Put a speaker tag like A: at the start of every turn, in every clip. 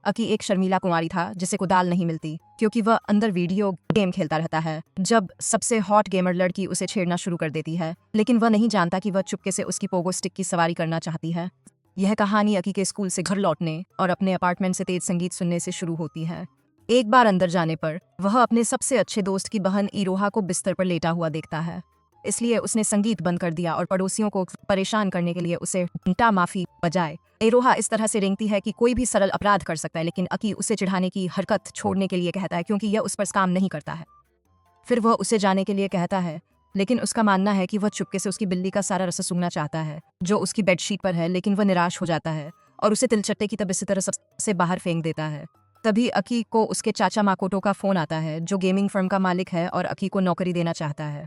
A: अकी एक शर्मीला कुंवारी था जिसे कुदाल नहीं मिलती क्योंकि वह अंदर वीडियो गेम खेलता रहता है। जब सबसे हॉट गेमर लड़की उसे छेड़ना शुरू कर देती है, लेकिन वह नहीं जानता कि वह चुपके से उसकी पोगो स्टिक की सवारी करना चाहती है। यह कहानी अकी के स्कूल से घर लौटने और अपने अपार्टमेंट से तेज संगीत सुनने से शुरू होती है। एक बार अंदर जाने पर वह अपने सबसे अच्छे दोस्त की बहन इरोहा को बिस्तर पर लेटा हुआ देखता है, इसलिए उसने संगीत बंद कर दिया और पड़ोसियों को परेशान करने के लिए उसे घंटा माफी बजाए। इरोहा इस तरह से रेंगती है कि कोई भी सरल अपराध कर सकता है, लेकिन अकी उसे चिढ़ाने की हरकत छोड़ने के लिए कहता है क्योंकि यह उस पर काम नहीं करता है। फिर वह उसे जाने के लिए कहता है, लेकिन उसका मानना है कि वह चुपके से उसकी बिल्ली का सारा रस सूंघना चाहता है जो उसकी बेडशीट पर है, लेकिन वह निराश हो जाता है और उसे तिलचट्टे की तरह इसी तरह सबसे बाहर फेंक देता है। तभी अकी को उसके चाचा माकोटो का फोन आता है जो गेमिंग फर्म का मालिक है और अकी को नौकरी देना चाहता है।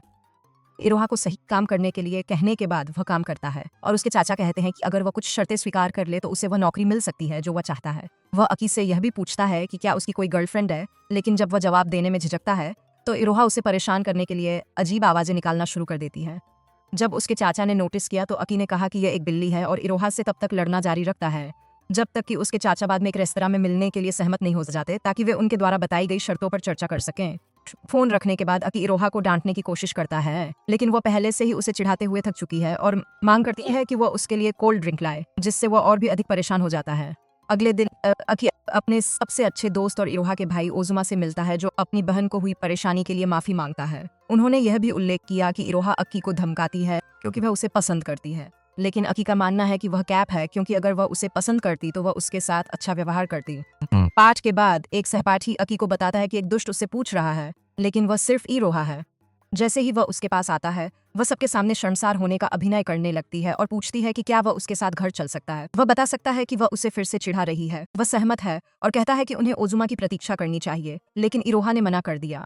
A: इरोहा को सही काम करने के लिए कहने के बाद वह काम करता है और उसके चाचा कहते हैं कि अगर वह कुछ शर्तें स्वीकार कर ले तो उसे वह नौकरी मिल सकती है जो वह चाहता है। वह अकी से यह भी पूछता है कि क्या उसकी कोई गर्लफ्रेंड है, लेकिन जब वह जवाब देने में झिझकता है तो इरोहा उसे परेशान करने के लिए अजीब आवाजें निकालना शुरू कर देती है। जब उसके चाचा ने नोटिस किया तो अकी ने कहा कि यह एक बिल्ली है और इरोहा से तब तक लड़ना जारी रखता है जब तक कि उसके चाचा बाद में एक रेस्तरां में मिलने के लिए सहमत नहीं हो जाते ताकि वे उनके द्वारा बताई गई शर्तों पर चर्चा कर सकें। फोन रखने के बाद अकी इरोहा को डांटने की कोशिश करता है, लेकिन वह पहले से ही उसे चिढ़ाते हुए थक चुकी है और मांग करती है कि वह उसके लिए कोल्ड ड्रिंक लाए, जिससे वह और भी अधिक परेशान हो जाता है। अगले दिन अकी अपने सबसे अच्छे दोस्त और इरोहा के भाई ओजुमा से मिलता है जो अपनी बहन को हुई परेशानी के लिए माफी मांगता है। उन्होंने यह भी उल्लेख किया कि इरोहा अकी को धमकाती है क्योंकि वह उसे पसंद करती है, लेकिन अकी का मानना है कि वह कैप है क्योंकि अगर वह उसे पसंद करती तो वह उसके साथ अच्छा व्यवहार करती। पाठ के बाद एक सहपाठी अकी को बताता है कि एक दुष्ट उससे पूछ रहा है, लेकिन वह सिर्फ इरोहा है। जैसे ही वह उसके पास आता है, वह सबके सामने शर्मसार होने का अभिनय करने लगती है और पूछती है कि क्या वह उसके साथ घर चल सकता है। वह बता सकता है कि वह उसे फिर से चिढ़ा रही है। वह सहमत है और कहता है कि उन्हें ओजुमा की प्रतीक्षा करनी चाहिए, लेकिन इरोहा ने मना कर दिया।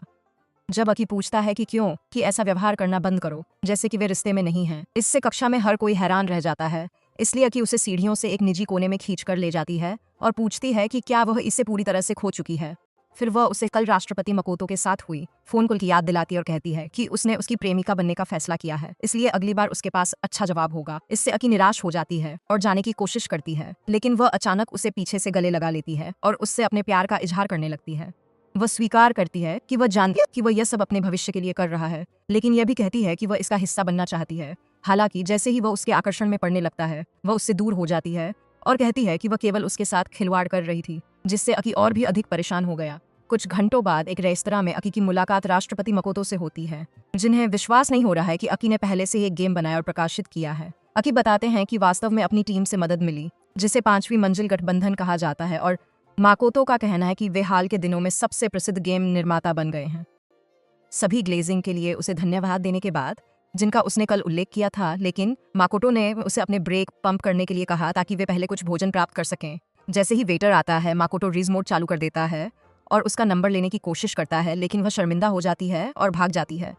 A: जब अकी पूछता है कि क्यों, कि ऐसा व्यवहार करना बंद करो जैसे कि वे रिश्ते में नहीं हैं। इससे कक्षा में हर कोई हैरान रह जाता है, इसलिए अकी उसे सीढ़ियों से एक निजी कोने में खींचकर ले जाती है और पूछती है कि क्या वह इसे पूरी तरह से खो चुकी है। फिर वह उसे कल राष्ट्रपति मकोतो के साथ हुई फोन कॉल की याद दिलाती और कहती है कि उसने उसकी प्रेमिका बनने का फैसला किया है, इसलिए अगली बार उसके पास अच्छा जवाब होगा। इससे अकी निराश हो जाती है और जाने की कोशिश करती है, लेकिन वह अचानक उसे पीछे से गले लगा लेती है और उससे अपने प्यार का इजहार करने लगती है। वह स्वीकार करती है कि वह जानती है कि वह यह सब अपने भविष्य के लिए कर रहा है, लेकिन यह भी कहती है कि वह इसका हिस्सा बनना चाहती है। हालांकि जैसे ही वह उसके आकर्षण में पड़ने लगता है, वह उससे दूर हो जाती है और कहती है कि वह केवल उसके साथ खिलवाड़ कर रही थी, जिससे अकी और भी अधिक परेशान हो गया। कुछ घंटों बाद एक रेस्तरां में अकी की मुलाकात राष्ट्रपति मकोतो से होती है, जिन्हें विश्वास नहीं हो रहा है कि अकी ने पहले से ही एक गेम बनाया और प्रकाशित किया है। अकी बताते हैं कि वास्तव में अपनी टीम से मदद मिली, जिसे 5वीं मंजिल गठबंधन कहा जाता है, और माकोतो का कहना है कि वे हाल के दिनों में सबसे प्रसिद्ध गेम निर्माता बन गए हैं। सभी ग्लेजिंग के लिए उसे धन्यवाद देने के बाद, जिनका उसने कल उल्लेख किया था, लेकिन माकोतो ने उसे अपने ब्रेक पंप करने के लिए कहा ताकि वे पहले कुछ भोजन प्राप्त कर सकें। जैसे ही वेटर आता है, माकोतो रीज मोड चालू कर देता है और उसका नंबर लेने की कोशिश करता है, लेकिन वह शर्मिंदा हो जाती है और भाग जाती है।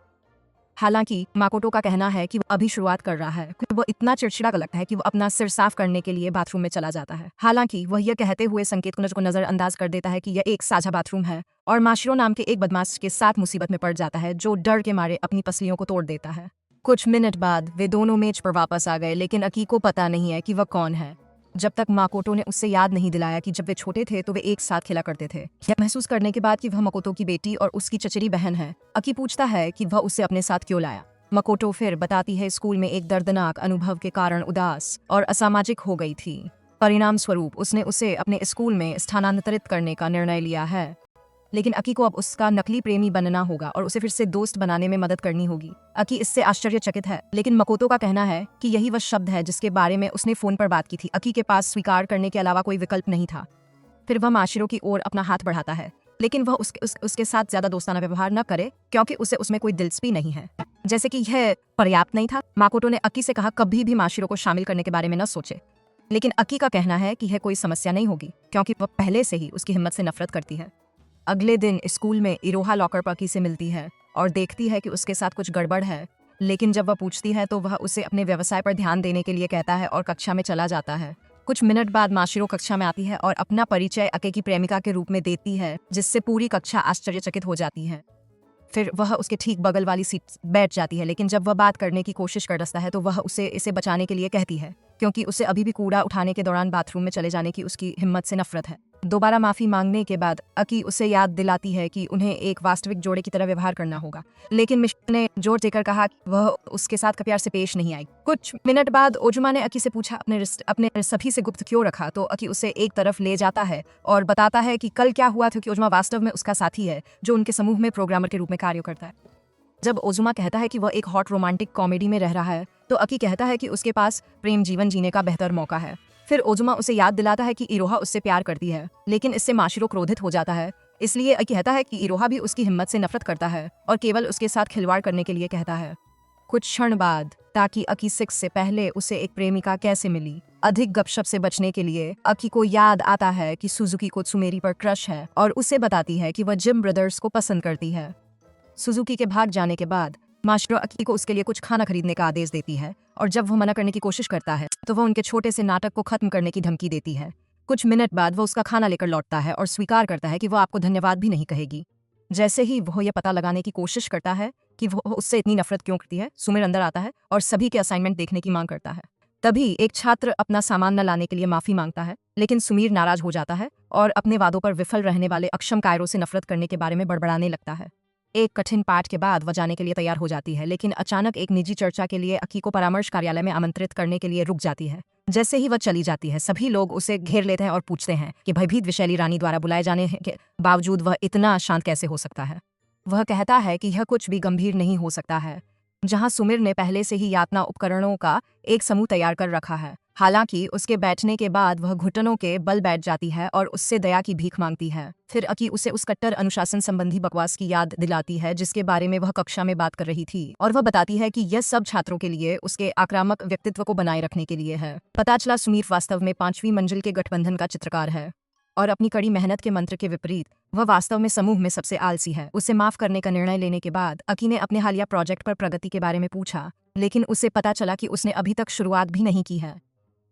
A: हालांकि माकोतो का कहना है कि वह अभी शुरुआत कर रहा है, क्योंकि वह इतना चिड़चिड़ा लगता है कि वह अपना सिर साफ करने के लिए बाथरूम में चला जाता है। हालांकि वह यह कहते हुए संकेत को नजरअंदाज कर देता है कि यह एक साझा बाथरूम है और माशिरो नाम के एक बदमाश के साथ मुसीबत में पड़ जाता है जो डर के मारे अपनी पसलियों को तोड़ देता है। कुछ मिनट बाद वे दोनों मेज पर वापस आ गए, लेकिन अकी को पता नहीं है कि वह कौन है, जब तक माकोतो ने उससे याद नहीं दिलाया कि जब वे छोटे थे तो वे एक साथ खेला करते थे। यह महसूस करने के बाद कि वह मकोतो की बेटी और उसकी चचेरी बहन है, अकी पूछता है कि वह उसे अपने साथ क्यों लाया। मकोतो फिर बताती है स्कूल में एक दर्दनाक अनुभव के कारण उदास और असामाजिक हो गई थी। परिणाम स्वरूप उसने उसे अपने स्कूल में स्थानांतरित करने का निर्णय लिया है, लेकिन अकी को अब उसका नकली प्रेमी बनना होगा और उसे फिर से दोस्त बनाने में मदद करनी होगी। अकी इससे आश्चर्यचकित है, लेकिन मकोतो का कहना है कि यही वह शब्द है जिसके बारे में उसने फोन पर बात की थी। अकी के पास स्वीकार करने के अलावा कोई विकल्प नहीं था। फिर वह माशिरो की ओर अपना हाथ बढ़ाता है, लेकिन वह उसके साथ ज्यादा दोस्ताना व्यवहार न करे क्योंकि उसे उसमें कोई दिलचस्पी नहीं है। जैसे कि यह पर्याप्त नहीं था, माकोतो ने अकी से कहा कभी भी माशिरो को शामिल करने के बारे में न सोचे, लेकिन अकी का कहना है कि यह कोई समस्या नहीं होगी क्योंकि वह पहले से ही उसकी हिम्मत से नफरत करती है। अगले दिन स्कूल में इरोहा लॉकर पर अकी से मिलती है और देखती है कि उसके साथ कुछ गड़बड़ है, लेकिन जब वह पूछती है तो वह उसे अपने व्यवसाय पर ध्यान देने के लिए कहता है और कक्षा में चला जाता है। कुछ मिनट बाद माशिरो कक्षा में आती है और अपना परिचय अके की प्रेमिका के रूप में देती है, जिससे पूरी कक्षा आश्चर्यचकित हो जाती है। फिर वह उसके ठीक बगल वाली सीट बैठ जाती है, लेकिन जब वह बात करने की कोशिश करता है तो वह इसे बचाने के लिए कहती है क्योंकि उसे अभी भी कूड़ा उठाने के दौरान बाथरूम में चले जाने की उसकी हिम्मत से नफरत है। दोबारा माफी मांगने के बाद अकी उसे याद दिलाती है कि उन्हें एक वास्तविक जोड़े की तरह व्यवहार करना होगा, लेकिन मिशेल ने जोर देकर कहा कि वह उसके साथ प्यार से पेश नहीं आई। कुछ मिनट बाद ओजुमा ने अकी से पूछा अपने सभी से गुप्त क्यों रखा, तो अकी उसे एक तरफ ले जाता है और बताता है कि कल क्या हुआ था कि ओजुमा वास्तव में उसका साथी है जो उनके समूह में प्रोग्रामर के रूप में कार्य करता है। जब ओजुमा कहता है कि वह एक हॉट रोमांटिक कॉमेडी में रह रहा है, तो अकी कहता है कि उसके पास प्रेम जीवन जीने का बेहतर मौका है। फिर ओजुमा उसे याद दिलाता है कि इरोहा उससे प्यार करती है, लेकिन इससे माशिरो क्रोधित हो जाता है। इसलिए अकी कहता है कि इरोहा भी उसकी हिम्मत से नफरत करता है और केवल उसके साथ खिलवाड़ करने के लिए कहता है। कुछ क्षण बाद ताकि अकी 6 से पहले उसे एक प्रेमिका कैसे मिली। अधिक गपशप से बचने के लिए अकी को याद आता है कि सुजुकी को त्सुमेरी पर क्रश है और उसे बताती है कि वह जिम ब्रदर्स को पसंद करती है। सुजुकी के भाग जाने के बाद माशिरो अकी को उसके लिए कुछ खाना खरीदने का आदेश देती है और जब वह मना करने की कोशिश करता है तो वह उनके छोटे से नाटक को खत्म करने की धमकी देती है। कुछ मिनट बाद वह उसका खाना लेकर लौटता है और स्वीकार करता है कि वह आपको धन्यवाद भी नहीं कहेगी। जैसे ही वह यह पता लगाने की कोशिश करता है कि वह उससे इतनी नफरत क्यों करती है, सुमिर अंदर आता है और सभी के असाइनमेंट देखने की मांग करता है। तभी एक छात्र अपना सामान न लाने के लिए माफी मांगता है, लेकिन सुमीर नाराज हो जाता है और अपने वादों पर विफल रहने वाले अक्षम कायरो से नफरत करने के बारे में बड़बड़ाने लगता है। एक कठिन पाठ के बाद वह जाने के लिए तैयार हो जाती है, लेकिन अचानक एक निजी चर्चा के लिए अकी को परामर्श कार्यालय में आमंत्रित करने के लिए रुक जाती है। जैसे ही वह चली जाती है, सभी लोग उसे घेर लेते हैं और पूछते हैं कि भयभीत विशैली रानी द्वारा बुलाए जाने के बावजूद वह इतना शांत कैसे हो सकता है। वह कहता है कि यह कुछ भी गंभीर नहीं हो सकता है, जहां सुमिर ने पहले से ही यातना उपकरणों का एक समूह तैयार कर रखा है। हालांकि उसके बैठने के बाद वह घुटनों के बल बैठ जाती है और उससे दया की भीख मांगती है। फिर अकी उसे उस कट्टर अनुशासन संबंधी बकवास की याद दिलाती है जिसके बारे में वह कक्षा में बात कर रही थी, और वह बताती है कि यह सब छात्रों के लिए उसके आक्रामक व्यक्तित्व को बनाए रखने के लिए है। पता चला सुमीर वास्तव में 5वीं मंजिल के गठबंधन का चित्रकार है और अपनी कड़ी मेहनत के मंत्र के विपरीत वह वास्तव में समूह में सबसे आलसी है। उसे माफ करने का निर्णय लेने के बाद अकी ने अपने हालिया प्रोजेक्ट पर प्रगति के बारे में पूछा, लेकिन उसे पता चला कि उसने अभी तक शुरुआत भी नहीं की है।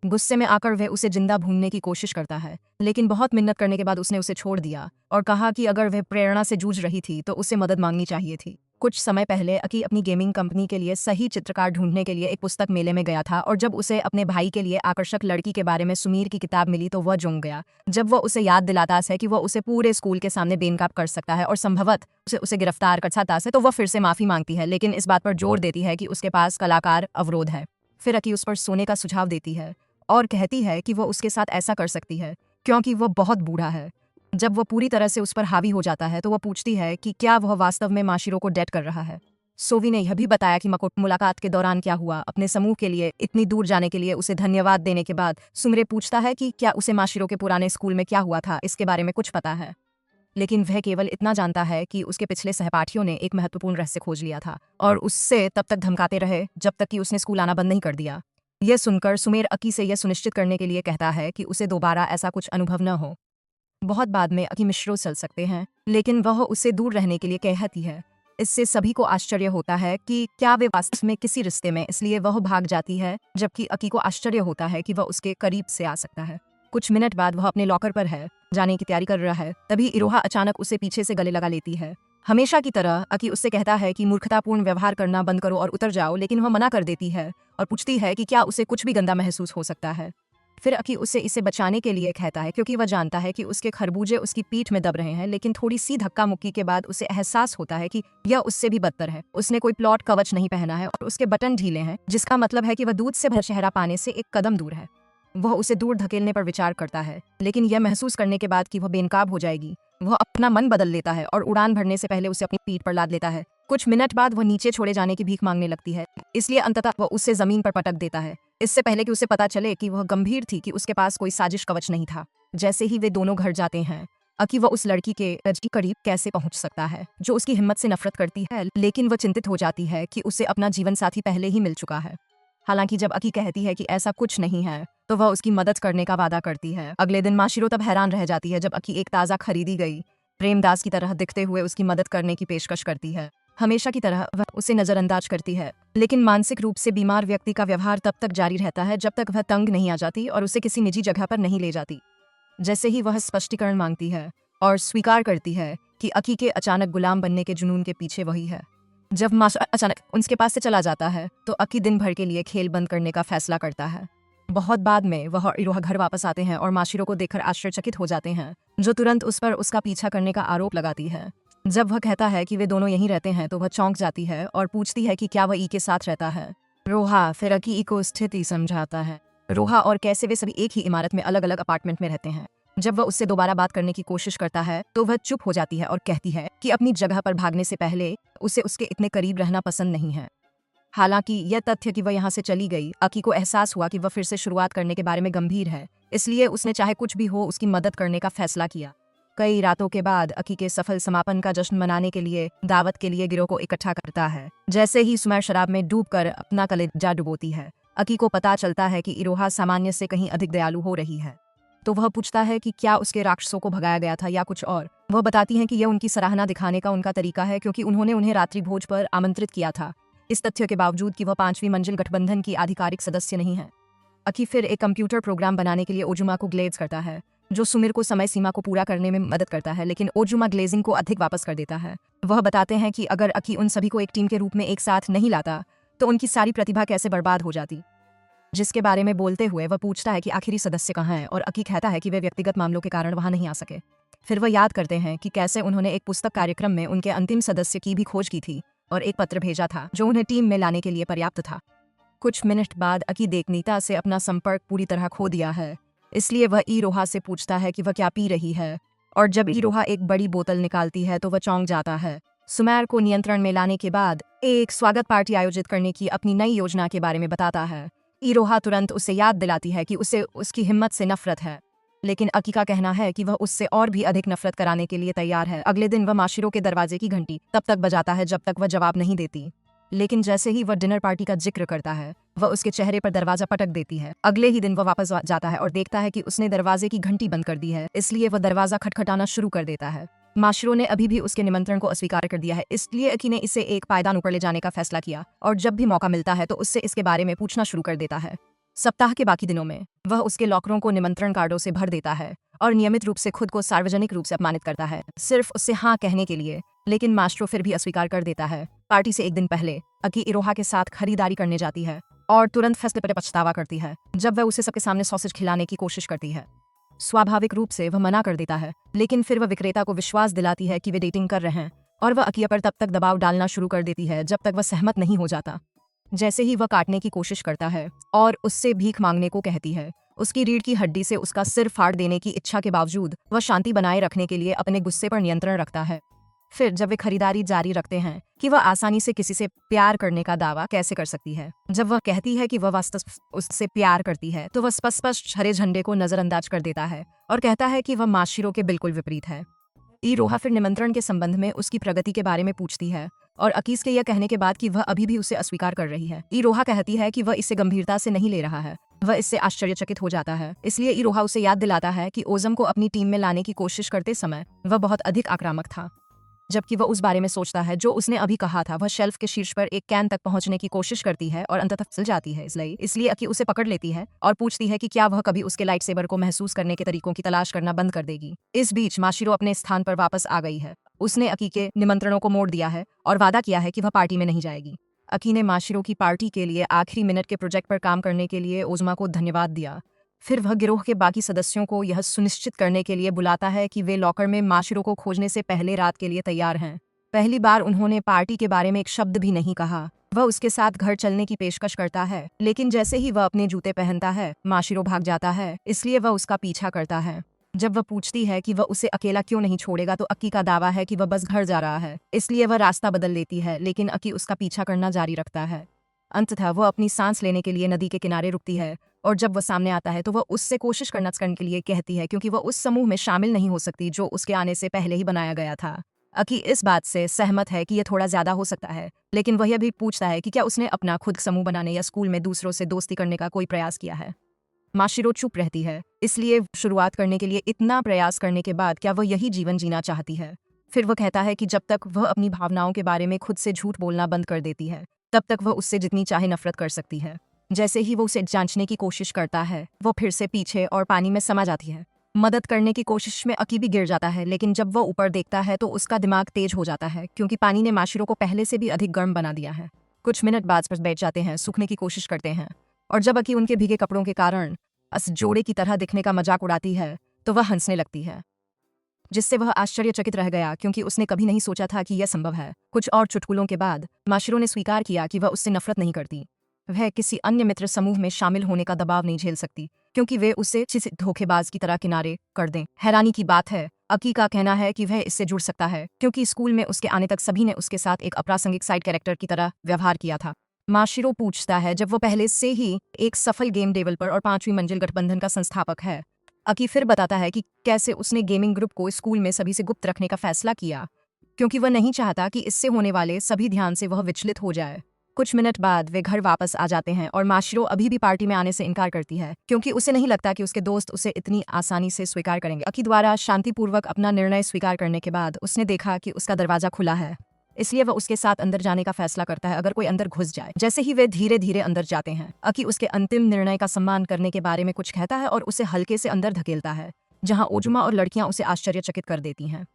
A: गुस्से में आकर वह उसे जिंदा भूनने की कोशिश करता है, लेकिन बहुत मिन्नत करने के बाद उसने उसे छोड़ दिया और कहा कि अगर वह प्रेरणा से जूझ रही थी तो उसे मदद मांगनी चाहिए थी। कुछ समय पहले अकी अपनी गेमिंग कंपनी के लिए सही चित्रकार ढूंढने के लिए एक पुस्तक मेले में गया था और जब उसे अपने भाई के लिए आकर्षक लड़की के बारे में सुमीर की किताब मिली तो वह जूझ गया। जब वह उसे याद दिलाता है कि वह उसे पूरे स्कूल के सामने बेनकाब कर सकता है और संभवतः उसे गिरफ्तार कर सकता है, तो वह फिर से माफी मांगती है, लेकिन इस बात पर जोर देती है कि उसके पास कलाकार अवरोध है। फिर अकी उस पर सोने का सुझाव देती है और कहती है कि वह उसके साथ ऐसा कर सकती है क्योंकि वह बहुत बूढ़ा है। जब वह पूरी तरह से उस पर हावी हो जाता है तो वह पूछती है कि क्या वह वास्तव में माशिरो को डेट कर रहा है। सोवी ने यह भी बताया कि मकोट मुलाकात के दौरान क्या हुआ। अपने समूह के लिए इतनी दूर जाने के लिए उसे धन्यवाद देने के बाद सुमरे पूछता है कि क्या उसे माशिरो के पुराने स्कूल में क्या हुआ था इसके बारे में कुछ पता है, लेकिन वह केवल इतना जानता है कि उसके पिछले सहपाठियों ने एक महत्वपूर्ण रहस्य खोज लिया था और उससे तब तक धमकाते रहे जब तक कि उसने स्कूल आना बंद नहीं कर दिया। यह सुनकर सुमेर अकी से यह सुनिश्चित करने के लिए कहता है कि उसे दोबारा ऐसा कुछ अनुभव न हो। बहुत बाद में अकी मिश्रो चल सकते हैं, लेकिन वह उससे दूर रहने के लिए कहती है। इससे सभी को आश्चर्य होता है कि क्या वे वास्तव में किसी रिश्ते में, इसलिए वह भाग जाती है, जबकि अकी को आश्चर्य होता है कि वह उसके करीब से आ सकता है। कुछ मिनट बाद वह अपने लॉकर पर है, जाने की तैयारी कर रहा है, तभी इरोहा अचानक उसे पीछे से गले लगा लेती है। हमेशा की तरह अकी उससे कहता है कि मूर्खतापूर्ण व्यवहार करना बंद करो और उतर जाओ, लेकिन वह मना कर देती है और पूछती है कि क्या उसे कुछ भी गंदा महसूस हो सकता है। फिर अकी उसे इसे बचाने के लिए कहता है क्योंकि वह जानता है कि उसके खरबूजे उसकी पीठ में दब रहे हैं, लेकिन थोड़ी सी धक्का मुक्की के बाद उसे एहसास होता है कि यह उससे भी बदतर है। उसने कोई प्लॉट कवच नहीं पहना है और उसके बटन ढीले हैं, जिसका मतलब है कि वह दूध से भर चेहरा पाने से एक कदम दूर है। वह उसे दूर धकेलने पर विचार करता है, लेकिन यह महसूस करने के बाद कि वह बेनकाब हो जाएगी, वह अपना मन बदल लेता है और उड़ान भरने से पहले उसे अपनी पीठ पर लाद लेता है। कुछ मिनट बाद वह नीचे छोड़े जाने की भीख मांगने लगती है, इसलिए अंततः वह उसे जमीन पर पटक देता है, इससे पहले कि उसे पता चले कि वह गंभीर थी कि उसके पास कोई साजिश कवच नहीं था। जैसे ही वे दोनों घर जाते हैं, अकी वह उस लड़की के करीब कैसे पहुंच सकता है जो उसकी हिम्मत से नफरत करती है, लेकिन वह चिंतित हो जाती है कि उसे अपना जीवन साथी पहले ही मिल चुका है। हालांकि जब अकी कहती है कि ऐसा कुछ नहीं है, तो वह उसकी मदद करने का वादा करती है। अगले दिन माशिरो तब हैरान रह जाती है जब अकी एक ताज़ा खरीदी गई प्रेमदास की तरह दिखते हुए उसकी मदद करने की पेशकश करती है। हमेशा की तरह वह उसे नजरअंदाज करती है, लेकिन मानसिक रूप से बीमार व्यक्ति का व्यवहार तब तक जारी रहता है जब तक वह तंग नहीं आ जाती और उसे किसी निजी जगह पर नहीं ले जाती। जैसे ही वह स्पष्टीकरण मांगती है और स्वीकार करती है कि अकी के अचानक गुलाम बनने के जुनून के पीछे वही है। जब माशा अचानक उनके पास से चला जाता है तो अकी दिन भर के लिए खेल बंद करने का फैसला करता है। बहुत बाद में वह और इरोहा घर वापस आते हैं और माशिरो को देखकर आश्चर्यचकित हो जाते हैं, जो तुरंत उस पर उसका पीछा करने का आरोप लगाती है। जब वह कहता है कि वे दोनों यहीं रहते हैं तो वह चौंक जाती है और पूछती है कि क्या वह ई के साथ रहता है। रोहा फिर अकी ई को स्थिति समझाता है। रोहा और कैसे वे सभी एक ही इमारत में अलग अलग अपार्टमेंट में रहते हैं। जब वह उससे दोबारा बात करने की कोशिश करता है तो वह चुप हो जाती है और कहती है कि अपनी जगह पर भागने से पहले उसे उसके इतने करीब रहना पसंद नहीं है। हालांकि यह तथ्य कि वह यहाँ से चली गई, अकी को एहसास हुआ कि वह फिर से शुरुआत करने के बारे में गंभीर है, इसलिए उसने चाहे कुछ भी हो उसकी मदद करने का फैसला किया। कई रातों के बाद अकी के सफल समापन का जश्न मनाने के लिए दावत के लिए गिरोह को इकट्ठा करता है। जैसे ही सुमैर शराब में डूबकर अपना कलेजा डुबोती है, अकी को पता चलता है कि इरोहा सामान्य से कहीं अधिक दयालु हो रही है। तो वह पूछता है कि क्या उसके राक्षसों को भगाया गया था या कुछ और। वह बताती हैं कि यह उनकी सराहना दिखाने का उनका तरीका है क्योंकि उन्होंने उन्हें रात्रि भोज पर आमंत्रित किया था, इस तथ्य के बावजूद कि वह 5वीं मंजिल गठबंधन की आधिकारिक सदस्य नहीं है। अकी फिर एक कंप्यूटर प्रोग्राम बनाने के लिए ओजुमा को ग्लेज करता है, जो सुमिर को समय सीमा को पूरा करने में मदद करता है, लेकिन ओजुमा ग्लेजिंग को अधिक वापस कर देता है। वह बताते हैं कि अगर अकी उन सभी को एक टीम के रूप में एक साथ नहीं लाता तो उनकी सारी प्रतिभा कैसे बर्बाद हो जाती। जिसके बारे में बोलते हुए वह पूछता है कि आखिरी सदस्य कहाँ है और अकी कहता है कि वे व्यक्तिगत मामलों के कारण वहां नहीं आ सके। फिर वह याद करते हैं कि कैसे उन्होंने एक पुस्तक कार्यक्रम में उनके अंतिम सदस्य की भी खोज की थी और एक पत्र भेजा था जो उन्हें टीम में लाने के लिए पर्याप्त था। कुछ मिनट बाद अकी देखनीता से अपना संपर्क पूरी तरह खो दिया है, इसलिए वह इरोहा से पूछता है कि वह क्या पी रही है, और जब इरोहा एक बड़ी बोतल निकालती है तो वह चौंक जाता है। सुमैर को नियंत्रण में लाने के बाद एक स्वागत पार्टी आयोजित करने की अपनी नई योजना के बारे में बताता है। इरोहा तुरंत उसे याद दिलाती है कि उसे उसकी हिम्मत से नफरत है, लेकिन अकी का कहना है कि वह उससे और भी अधिक नफरत कराने के लिए तैयार है। अगले दिन वह माशिरो के दरवाजे की घंटी तब तक बजाता है जब तक वह जवाब नहीं देती, लेकिन जैसे ही वह डिनर पार्टी का जिक्र करता है वह उसके चेहरे पर दरवाजा पटक देती है। अगले ही दिन वह वापस जाता है और देखता है कि उसने दरवाजे की घंटी बंद कर दी है, इसलिए वह दरवाजा खटखटाना शुरू कर देता है। माशिरो ने अभी भी उसके निमंत्रण को अस्वीकार कर दिया है, इसलिए अकी ने इसे एक पायदान ऊपर ले जाने का फैसला किया और जब भी मौका मिलता है तो उससे इसके बारे में पूछना शुरू कर देता है। सप्ताह के बाकी दिनों में वह उसके लॉकरों को निमंत्रण कार्डों से भर देता है और नियमित रूप से खुद को सार्वजनिक रूप से अपमानित करता है, सिर्फ उससे हाँ कहने के लिए, लेकिन मास्ट्रो फिर भी अस्वीकार कर देता है। पार्टी से एक दिन पहले अकी इरोहा के साथ खरीदारी करने जाती है और तुरंत फैसले पर पछतावा करती है जब वह उसे सबके सामने सॉसेज खिलाने की कोशिश करती है। स्वाभाविक रूप से वह मना कर देता है, लेकिन फिर वह विक्रेता को विश्वास दिलाती है कि वे डेटिंग कर रहे हैं और वह अकिया पर तब तक दबाव डालना शुरू कर देती है जब तक वह सहमत नहीं हो जाता। जैसे ही वह काटने की कोशिश करता है और उससे भीख मांगने को कहती है, उसकी रीढ़ की हड्डी से उसका सिर फाड़ देने की इच्छा के बावजूद वह शांति बनाए रखने के लिए अपने गुस्से पर नियंत्रण रखता है। फिर जब वे खरीदारी जारी रखते हैं कि वह आसानी से किसी से प्यार करने का दावा कैसे कर सकती है, जब वह कहती है कि वह वास्तव उससे प्यार करती है तो वह स्पष्ट हरे झंडे को नजरअंदाज कर देता है और कहता है कि वह माशिरो के बिल्कुल विपरीत है। इरोहा फिर निमंत्रण के संबंध में उसकी प्रगति के बारे में पूछती है और अकीस के यह कहने के बाद कि वह अभी भी उसे अस्वीकार कर रही है, इरोहा कहती है कि वह इसे गंभीरता से नहीं ले रहा है। वह इससे आश्चर्यचकित हो जाता है, इसलिए इरोहा उसे याद दिलाता है कि ओज़म को अपनी टीम में लाने की कोशिश करते समय वह बहुत अधिक आक्रामक था। जबकि वह उस बारे में सोचता है जो उसने अभी कहा था, वह शेल्फ के शीर्ष पर एक कैन तक पहुंचने की कोशिश करती है और अंततः फिसल जाती है। इसलिए अकी उसे पकड़ लेती है और पूछती है कि क्या वह कभी उसके लाइट सेबर को महसूस करने के तरीकों की तलाश करना बंद कर देगी। इस बीच माशिरो अपने स्थान पर वापस आ गई है। उसने अकी के निमंत्रणों को मोड़ दिया है और वादा किया है कि वह पार्टी में नहीं जाएगी। अकी ने माशिरो की पार्टी के लिए आखिरी मिनट के प्रोजेक्ट पर काम करने के लिए ओज़मा को धन्यवाद दिया। फिर वह गिरोह के बाकी सदस्यों को यह सुनिश्चित करने के लिए बुलाता है कि वे लॉकर में माशिरो को खोजने से पहले रात के लिए तैयार हैं। पहली बार उन्होंने पार्टी के बारे में एक शब्द भी नहीं कहा। वह उसके साथ घर चलने की पेशकश करता है, लेकिन जैसे ही वह अपने जूते पहनता है माशिरो भाग जाता है, इसलिए वह उसका पीछा करता है। जब वह पूछती है कि वह उसे अकेला क्यों नहीं छोड़ेगा तो अकी का दावा है कि वह बस घर जा रहा है, इसलिए वह रास्ता बदल लेती है, लेकिन अकी उसका पीछा करना जारी रखता है। अंततः वह अपनी सांस लेने के लिए नदी के किनारे रुकती है और जब वह सामने आता है तो वह उससे कोशिश करने के लिए कहती है क्योंकि वह उस समूह में शामिल नहीं हो सकती जो उसके आने से पहले ही बनाया गया था। अकी इस बात से सहमत है कि यह थोड़ा ज्यादा हो सकता है, लेकिन वह यह भी पूछता है कि क्या उसने अपना खुद समूह बनाने या स्कूल में दूसरों से दोस्ती करने का कोई प्रयास किया है। माशिरो चुप रहती है, इसलिए शुरुआत करने के लिए इतना प्रयास करने के बाद क्या वह यही जीवन जीना चाहती है। फिर वह कहता है कि जब तक वह अपनी भावनाओं के बारे में खुद से झूठ बोलना बंद कर देती है तब तक वह उससे जितनी चाहे नफरत कर सकती है। जैसे ही वो उसे जांचने की कोशिश करता है वो फिर से पीछे और पानी में समा जाती है। मदद करने की कोशिश में अकी भी गिर जाता है, लेकिन जब वह ऊपर देखता है तो उसका दिमाग तेज हो जाता है क्योंकि पानी ने माशिरो को पहले से भी अधिक गर्म बना दिया है। कुछ मिनट बाद पर बैठ जाते हैं, सूखने की कोशिश करते हैं और जब अकी उनके भीगे कपड़ों के कारण अस जोड़े की तरह दिखने का मजाक उड़ाती है तो वह हंसने लगती है, जिससे वह आश्चर्यचकित रह गया क्योंकि उसने कभी नहीं सोचा था कि यह संभव है। कुछ और चुटकुलों के बाद माशिरो ने स्वीकार किया कि वह उससे नफरत नहीं करती। वह किसी अन्य मित्र समूह में शामिल होने का दबाव नहीं झेल सकती क्योंकि वे उसे किसी धोखेबाज की तरह किनारे कर दें। हैरानी की बात है, अकी का कहना है कि वह इससे जुड़ सकता है क्योंकि स्कूल में उसके आने तक सभी ने उसके साथ एक अप्रासंगिक साइड कैरेक्टर की तरह व्यवहार किया था। माशिरो पूछता है, जब वो पहले से ही एक सफल गेम डेवलपर और 5वीं मंजिल गठबंधन का संस्थापक है। अकी फिर बताता है कि कैसे उसने गेमिंग ग्रुप को स्कूल में सभी से गुप्त रखने का फैसला किया क्योंकि वह नहीं चाहता कि इससे होने वाले सभी ध्यान से वह विचलित हो जाए। कुछ मिनट बाद वे घर वापस आ जाते हैं और माशिरो अभी भी पार्टी में आने से इनकार करती है क्योंकि उसे नहीं लगता कि उसके दोस्त उसे इतनी आसानी से स्वीकार करेंगे। अकी द्वारा शांतिपूर्वक अपना निर्णय स्वीकार करने के बाद उसने देखा कि उसका दरवाजा खुला है, इसलिए वह उसके साथ अंदर जाने का फैसला करता है अगर कोई अंदर घुस जाए। जैसे ही वे धीरे धीरे अंदर जाते हैं, अकी उसके अंतिम निर्णय का सम्मान करने के बारे में कुछ कहता है और उसे हल्के से अंदर धकेलता है, जहां ओजुमा और लड़कियां उसे आश्चर्यचकित कर देती हैं।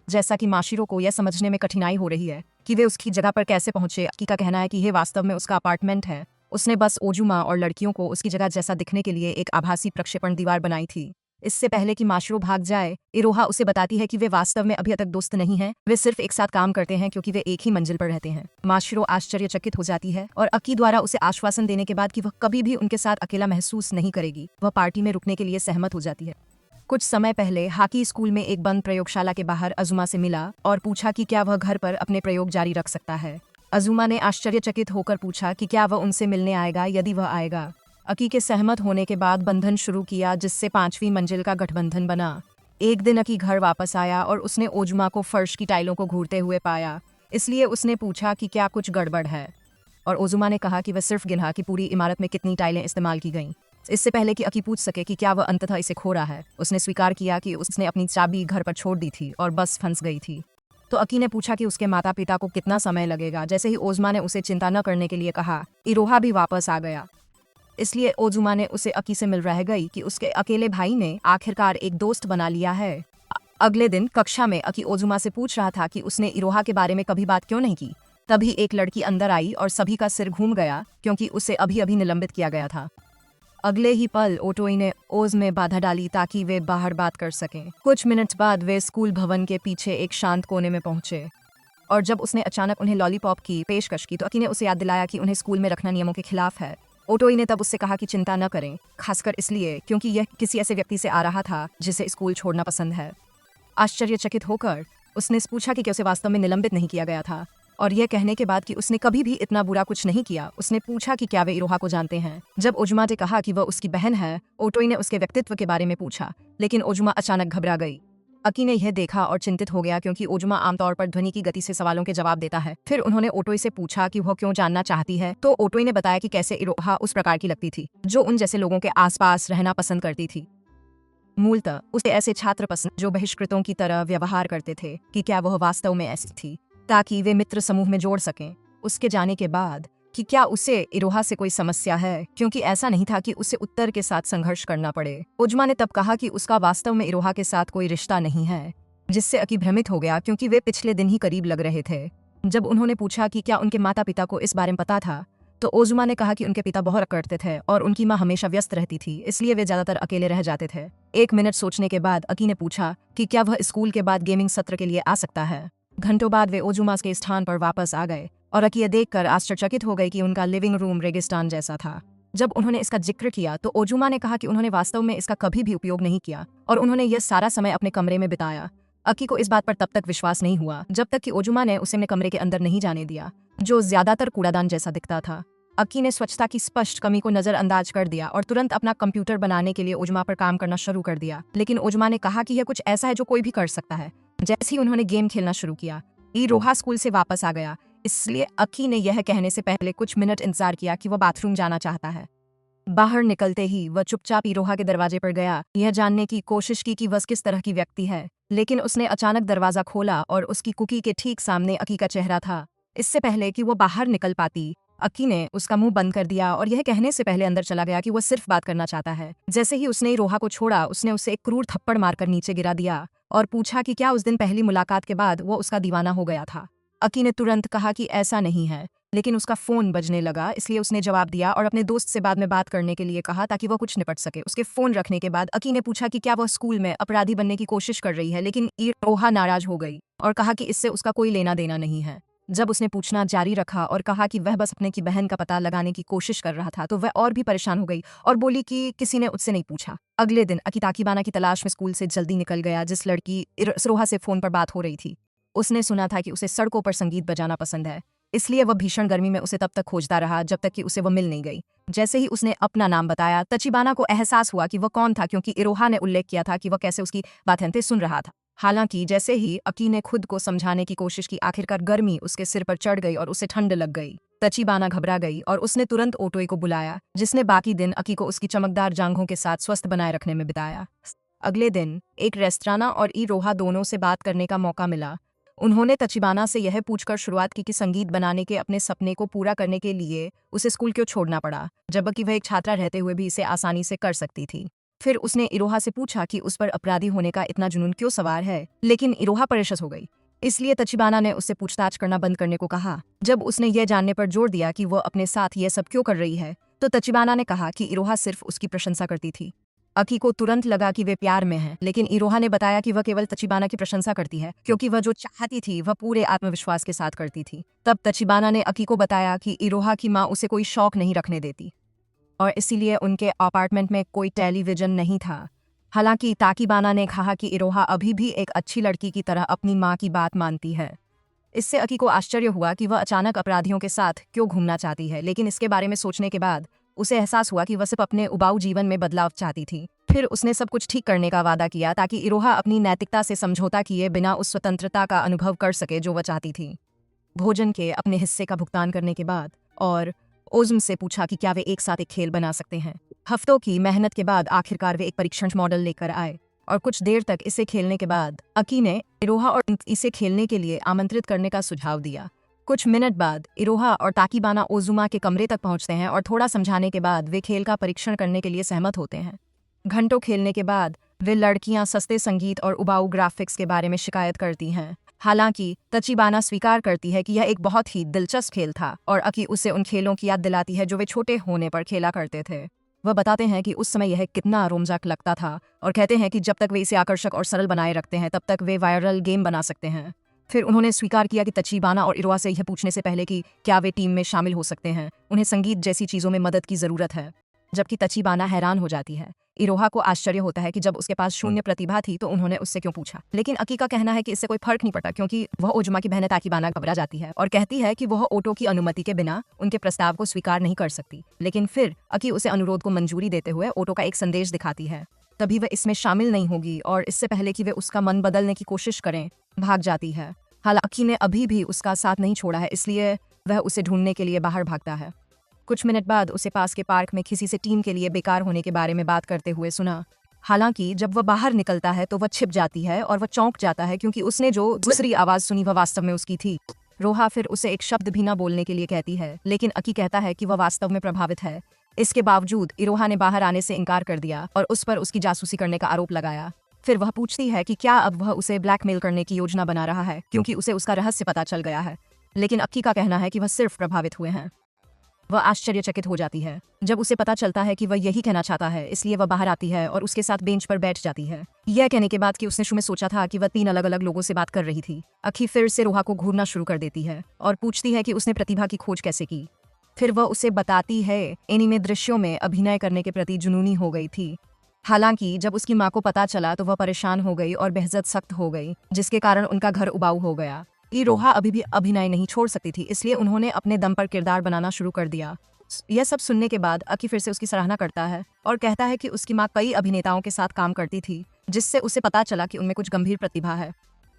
A: जैसा कि माशिरो को यह समझने में कठिनाई हो रही है कि वे उसकी जगह पर कैसे पहुंचे, अकी का कहना है कि यह वास्तव में उसका अपार्टमेंट है। उसने बस ओजुमा और लड़कियों को उसकी जगह जैसा दिखने के लिए एक आभासी प्रक्षेपण दीवार बनाई थी। इससे पहले कि माशिरो भाग जाए, इरोहा उसे बताती है कि वे वास्तव में अभी तक दोस्त नहीं हैं, वे सिर्फ एक साथ काम करते हैं क्योंकि वे एक ही मंजिल पर रहते हैं। माशिरो आश्चर्यचकित हो जाती है और अकी द्वारा उसे आश्वासन देने के बाद कि वह कभी भी उनके साथ अकेला महसूस नहीं करेगी, वह पार्टी में रुकने के लिए सहमत हो जाती है। कुछ समय पहले हाकी स्कूल में एक बंद प्रयोगशाला के बाहर अजुमा से मिला और पूछा कि क्या वह घर पर अपने प्रयोग जारी रख सकता है। अजुमा ने आश्चर्यचकित होकर पूछा कि क्या वह उनसे मिलने आएगा यदि वह आएगा। अकी के सहमत होने के बाद बंधन शुरू किया, जिससे 5वीं मंजिल का गठबंधन बना। एक दिन अकी घर वापस आया और उसने ओजुमा को फर्श की टाइलों को घूरते हुए पाया, इसलिए उसने पूछा कि क्या कुछ गड़बड़ है, और ओजुमा ने कहा कि वह सिर्फ गिना कि पूरी इमारत में कितनी टाइलें इस्तेमाल की गईं। इससे पहले कि अकी पूछ सके कि क्या वह अंततः इसे खो रहा है, उसने स्वीकार किया कि उसने अपनी चाबी घर पर छोड़ दी थी और बस फंस गई थी। तो अकी ने पूछा कि उसके माता पिता को कितना समय लगेगा। जैसे ही ओजुमा ने उसे चिंता न करने के लिए कहा, इरोहा भी वापस आ गया, इसलिए ओजुमा ने उसे अकी से मिल रह गई कि उसके अकेले भाई ने आखिरकार एक दोस्त बना लिया है। अगले दिन कक्षा में अकी ओजुमा से पूछ रहा था कि उसने इरोहा के बारे में कभी बात क्यों नहीं की। तभी एक लड़की अंदर आई और सभी का सिर घूम गया क्योंकि उसे अभी अभी निलंबित किया गया था। अगले ही पल ओटोई ने ओज में बाधा डाली ताकि वे बाहर बात कर सकें। कुछ मिनट बाद वे स्कूल भवन के पीछे एक शांत कोने में पहुंचे और जब उसने अचानक उन्हें लॉलीपॉप की पेशकश की तो अकी ने उसे याद दिलाया कि उन्हें स्कूल में रखना नियमों के खिलाफ है। ओटोई ने तब उससे कहा कि चिंता न करें, खासकर इसलिए क्योंकि यह किसी ऐसे व्यक्ति से आ रहा था जिसे स्कूल छोड़ना पसंद है। आश्चर्यचकित होकर उसने पूछा कि क्या उसे वास्तव में निलंबित नहीं किया गया था, और यह कहने के बाद कि उसने कभी भी इतना बुरा कुछ नहीं किया, उसने पूछा कि क्या वे इरोहा को जानते हैं। जब ओजुमा ने कहा कि वह उसकी बहन है, ओटोई ने उसके व्यक्तित्व के बारे में पूछा, लेकिन ओजुमा अचानक घबरा गई। अकी ने यह देखा और चिंतित हो गया क्योंकि ओजुमा आमतौर पर ध्वनि की गति से सवालों के जवाब देता है। फिर उन्होंने ओटोई से पूछा कि वह क्यों जानना चाहती है, तो ओटोई ने बताया कि कैसे इरोहा उस प्रकार की लगती थी जो उन जैसे लोगों के आसपास रहना पसंद करती थी। मूलतः उसे ऐसे छात्र पसंद जो बहिष्कृतों की तरह व्यवहार करते थे। कि क्या वह वास्तव में ऐसी थी ताकि वे मित्र समूह में जोड़ सकें। उसके जाने के बाद कि क्या उसे इरोहा से कोई समस्या है, क्योंकि ऐसा नहीं था कि उसे उत्तर के साथ संघर्ष करना पड़े। ओजुमा ने तब कहा कि उसका वास्तव में इरोहा के साथ कोई रिश्ता नहीं है, जिससे अकी भ्रमित हो गया क्योंकि वे पिछले दिन ही करीब लग रहे थे। जब उन्होंने पूछा कि क्या उनके माता पिता को इस बारे में पता था, तो ओजुमा ने कहा कि उनके पिता बहुत करते थे और उनकी माँ हमेशा व्यस्त रहती थी, इसलिए वे ज्यादातर अकेले रह जाते थे। 1 मिनट सोचने के बाद अकी ने पूछा कि क्या वह स्कूल के बाद गेमिंग सत्र के लिए आ सकता है। घंटों बाद वे ओजुमा के स्थान पर वापस आ गए और अकी यह देखकर आश्चर्यचकित हो गई कि उनका लिविंग रूम रेगिस्तान जैसा था। जब उन्होंने इसका जिक्र किया तो ओजुमा ने कहा कि उन्होंने वास्तव में इसका कभी भी उपयोग नहीं किया और उन्होंने यह सारा समय अपने कमरे में बिताया। अकी को इस बात पर तब तक विश्वास नहीं हुआ जब तक कि ओजुमा ने उसे अपने कमरे के अंदर नहीं जाने दिया, जो ज्यादातर कूड़ादान जैसा दिखता था। अकी ने स्वच्छता की स्पष्ट कमी को नजरअंदाज कर दिया और तुरंत अपना कंप्यूटर बनाने के लिए ओजुमा पर काम करना शुरू कर दिया। लेकिन ओजुमा ने कहा कि यह कुछ ऐसा है जो कोई भी कर सकता है। जैसे ही उन्होंने गेम खेलना शुरू किया, इरोहा स्कूल से वापस आ गया, इसलिए अकी ने यह कहने से पहले कुछ मिनट इंतजार किया कि वह बाथरूम जाना चाहता है। बाहर निकलते ही वह चुपचाप इरोहा के दरवाजे पर गया, यह जानने की कोशिश की कि वह किस तरह की व्यक्ति है। लेकिन उसने अचानक दरवाजा खोला और उसकी कुकी के ठीक सामने अकी का चेहरा था। इससे पहले कि वो बाहर निकल पाती, अकी ने उसका मुंह बंद कर दिया और यह कहने से पहले अंदर चला गया कि वह सिर्फ बात करना चाहता है। जैसे ही उसने इरोहा को छोड़ा, उसने उसे एक क्रूर थप्पड़ मारकर नीचे गिरा दिया और पूछा कि क्या उस दिन पहली मुलाकात के बाद वो उसका दीवाना हो गया था। अकी ने तुरंत कहा कि ऐसा नहीं है, लेकिन उसका फोन बजने लगा, इसलिए उसने जवाब दिया और अपने दोस्त से बाद में बात करने के लिए कहा ताकि वह कुछ निपट सके। उसके फोन रखने के बाद अकी ने पूछा कि क्या वह स्कूल में अपराधी बनने की कोशिश कर रही है, लेकिन इरोहा नाराज हो गई और कहा कि इससे उसका कोई लेना देना नहीं है। जब उसने पूछना जारी रखा और कहा कि वह बस अपने की बहन का पता लगाने की कोशिश कर रहा था, तो वह और भी परेशान हो गई और बोली कि किसी ने उससे नहीं पूछा। अगले दिन अकी ताकीबाना की तलाश में स्कूल से जल्दी निकल गया, जिस लड़की इरोहा से फोन पर बात हो रही थी। उसने सुना था कि उसे सड़कों पर संगीत बजाना पसंद है, इसलिए वह भीषण गर्मी में उसे तब तक खोजता रहा जब तक कि उसे वह मिल नहीं गई। जैसे ही उसने अपना नाम बताया, तचिबाना को एहसास हुआ कि वह कौन था, क्योंकि इरोहा ने उल्लेख किया था कि वह कैसे उसकी बातें सुन रहा था। हालांकि जैसे ही अकी ने खुद को समझाने की कोशिश की, आखिरकार गर्मी उसके सिर पर चढ़ गई और उसे ठंड लग गई। तचिबाना घबरा गई और उसने तुरंत ऑटोई को बुलाया, जिसने बाकी दिन अकी को उसकी चमकदार जांघों के साथ स्वस्थ बनाए रखने में बिताया। अगले दिन एक रेस्त्राना और इरोहा दोनों से बात करने का मौका मिला। उन्होंने तचिबाना से यह पूछकर शुरुआत की कि संगीत बनाने के अपने सपने को पूरा करने के लिए उसे स्कूल क्यों छोड़ना पड़ा, जबकि वह एक छात्रा रहते हुए भी इसे आसानी से कर सकती थी। फिर उसने इरोहा से पूछा कि उस पर अपराधी होने का इतना जुनून क्यों सवार है, लेकिन इरोहा परेशान हो गई। इसलिए तचिबाना ने उससे पूछताछ करना बंद करने को कहा। जब उसने यह जानने पर जोर दिया कि वह अपने साथ यह सब क्यों कर रही है, तो तचिबाना ने कहा कि इरोहा सिर्फ उसकी प्रशंसा करती थी। अकी को तुरंत लगा कि वे प्यार में हैं, लेकिन इरोहा ने बताया कि वह केवल तचिबाना की प्रशंसा करती है क्योंकि वह जो चाहती थी वह पूरे आत्मविश्वास के साथ करती थी। तब तचिबाना ने अकी को बताया कि इरोहा की माँ उसे कोई शौक नहीं रखने देती और इसीलिए उनके अपार्टमेंट में कोई टेलीविजन नहीं था। हालांकि ताकीबाना ने कहा कि इरोहा अभी भी एक अच्छी लड़की की तरह अपनी माँ की बात मानती है। इससे अकी को आश्चर्य हुआ कि वह अचानक अपराधियों के साथ क्यों घूमना चाहती है, लेकिन इसके बारे में सोचने के बाद उसे एहसास हुआ कि वह सिर्फ अपने उबाऊ जीवन में बदलाव चाहती थी। फिर उसने सब कुछ ठीक करने का वादा किया ताकि इरोहा अपनी नैतिकता से समझौता किए बिना उस स्वतंत्रता का अनुभव कर सके जो वह चाहती थी। भोजन के अपने हिस्से का भुगतान करने के बाद और ओज़म से पूछा कि क्या वे एक साथ एक खेल बना सकते हैं। हफ्तों की मेहनत के बाद आखिरकार वे एक परीक्षण मॉडल लेकर आए और कुछ देर तक इसे खेलने के बाद अकी ने इरोहा और इसे खेलने के लिए आमंत्रित करने का सुझाव दिया। कुछ मिनट बाद इरोहा और ताकीबाना ओजुमा के कमरे तक पहुंचते हैं और थोड़ा समझाने के बाद वे खेल का परीक्षण करने के लिए सहमत होते हैं। घंटों खेलने के बाद वे लड़कियां सस्ते संगीत और उबाऊ ग्राफिक्स के बारे में शिकायत करती हैं। हालांकि तचिबाना स्वीकार करती है कि यह एक बहुत ही दिलचस्प खेल था और अकी उसे उन खेलों की याद दिलाती है जो वे छोटे होने पर खेला करते थे। वह बताते हैं कि उस समय यह कितना रोमांचक लगता था और कहते हैं कि जब तक वे इसे आकर्षक और सरल बनाए रखते हैं तब तक वे वायरल गेम बना सकते हैं। फिर उन्होंने स्वीकार किया कि तचिबाना और इरोहा से यह पूछने से पहले कि क्या वे टीम में शामिल हो सकते हैं, उन्हें संगीत जैसी चीज़ों में मदद की ज़रूरत है। जबकि तचिबाना हैरान हो जाती है। इरोहा को आश्चर्य होता है कि जब उसके पास शून्य प्रतिभा थी तो उन्होंने उससे क्यों पूछा, लेकिन अकी का कहना है कि इससे कोई फर्क नहीं पड़ता क्योंकि वह ओजुमा की बहन ताकीबाना घबरा जाती है और कहती है कि वह ओटो की अनुमति के बिना उनके प्रस्ताव को स्वीकार नहीं कर सकती। लेकिन फिर अकी उसे अनुरोध को मंजूरी देते हुए ओटो का एक संदेश दिखाती है। तभी वह इसमें शामिल नहीं होगी और इससे पहले कि वे उसका मन बदलने की कोशिश करें भाग जाती है। हालांकि ने अभी भी उसका साथ नहीं छोड़ा है, इसलिए वह उसे ढूंढने के लिए बाहर भागता है। कुछ मिनट बाद उसे पास के पार्क में किसी से टीम के लिए बेकार होने के बारे में बात करते हुए सुना। हालांकि जब वह बाहर निकलता है तो वह छिप जाती है और वह चौंक जाता है क्योंकि उसने जो दूसरी आवाज़ सुनी वह वास्तव में उसकी थी। रोहा फिर उसे एक शब्द भी न बोलने के लिए कहती है, लेकिन अकी कहता है कि वह वास्तव में प्रभावित है। इसके बावजूद इरोहा ने बाहर आने से इनकार कर दिया और उस पर उसकी जासूसी करने का आरोप लगाया। फिर वह पूछती है कि क्या अब वह उसे ब्लैकमेल करने की योजना बना रहा है क्योंकि उसे उसका रहस्य पता चल गया है, लेकिन अक्की का कहना है कि वह सिर्फ प्रभावित हुए हैं। वह आश्चर्यचकित हो जाती है जब उसे पता चलता है कि वह यही कहना चाहता है, इसलिए वह बाहर आती है और उसके साथ बेंच पर बैठ जाती है। यह कहने के बाद कि उसने शुरू में सोचा था कि वह 3 अलग अलग लोगों से बात कर रही थी, अक्की फिर से रोहा को घूरना शुरू कर देती है और पूछती है कि उसने प्रतिभा की खोज कैसे की। फिर वह उसे बताती है एनीमे दृश्यों में अभिनय करने के प्रति जुनूनी हो गई थी। हालांकि जब उसकी माँ को पता चला तो वह परेशान हो गई और बेहद सख्त हो गई, जिसके कारण उनका घर उबाऊ हो गया। रोहा अभी भी अभिनय नहीं छोड़ सकती थी, इसलिए उन्होंने अपने दम पर किरदार बनाना शुरू कर दिया। यह सब सुनने के बाद अकी फिर से उसकी सराहना करता है और कहता है कि उसकी माँ कई अभिनेताओं के साथ काम करती थी, जिससे उसे पता चला कि उनमें कुछ गंभीर प्रतिभा है।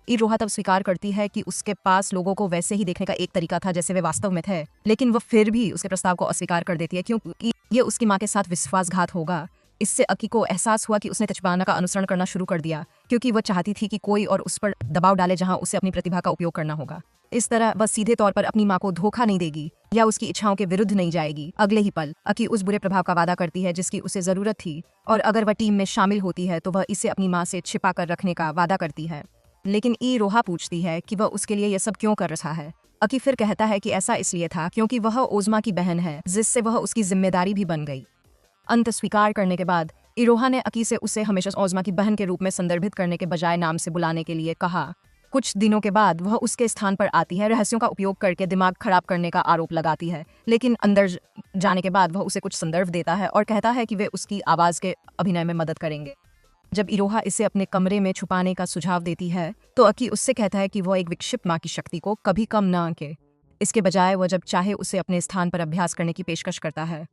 A: रोहा तब स्वीकार करती है कि उसके पास लोगों को वैसे ही देखने का एक तरीका था जैसे वे वास्तव में थे, लेकिन वह फिर भी उसके प्रस्ताव को अस्वीकार कर देती है क्योंकि ये उसकी माँ के साथ विश्वासघात होगा। इससे अकी को एहसास हुआ कि उसने तचबाना का अनुसरण करना शुरू कर दिया क्योंकि वह चाहती थी कि कोई और उस पर दबाव डाले जहां उसे अपनी प्रतिभा का उपयोग करना होगा। इस तरह वह सीधे तौर पर अपनी माँ को धोखा नहीं देगी या उसकी इच्छाओं के विरुद्ध नहीं जाएगी। अगले ही पल अकी उस बुरे प्रभाव का वादा करती है जिसकी उसे जरूरत थी, और अगर वह टीम में शामिल होती है तो वह इसे अपनी माँ से छिपा कर रखने का वादा करती है। लेकिन रोहा पूछती है कि वह उसके लिए यह सब क्यों कर रहा है। अकी फिर कहता है कि ऐसा इसलिए था क्योंकि वह ओज़मा की बहन है, जिससे वह उसकी जिम्मेदारी भी बन गई। अंत स्वीकार करने के बाद इरोहा ने अकी से उसे हमेशा ओज़मा की बहन के रूप में संदर्भित करने के बजाय नाम से बुलाने के लिए कहा। कुछ दिनों के बाद वह उसके स्थान पर आती है, रहस्यों का उपयोग करके दिमाग खराब करने का आरोप लगाती है, लेकिन अंदर जाने के बाद वह उसे कुछ संदर्भ देता है और कहता है कि वे उसकी आवाज़ के अभिनय में मदद करेंगे। जब इरोहा इसे अपने कमरे में छुपाने का सुझाव देती है तो अकी उससे कहता है कि वह एक विक्षिप्त माँ की शक्ति को कभी कम न आंके। इसके बजाय वह जब चाहे उसे अपने स्थान पर अभ्यास करने की पेशकश करता है।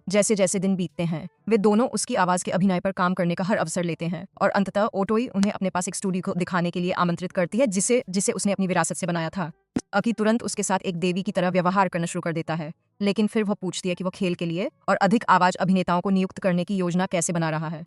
A: जैसे जैसे दिन बीतते हैं वे दोनों उसकी आवाज़ के अभिनय पर काम करने का हर अवसर लेते हैं और अंततः ओटोई उन्हें अपने पास एक स्टूडियो को दिखाने के लिए आमंत्रित करती है जिसे उसने अपनी विरासत से बनाया था। अकी तुरंत उसके साथ एक देवी की तरह व्यवहार करना शुरू कर देता है, लेकिन फिर वह पूछती है कि वह खेल के लिए और अधिक आवाज़ अभिनेताओं को नियुक्त करने की योजना कैसे बना रहा है।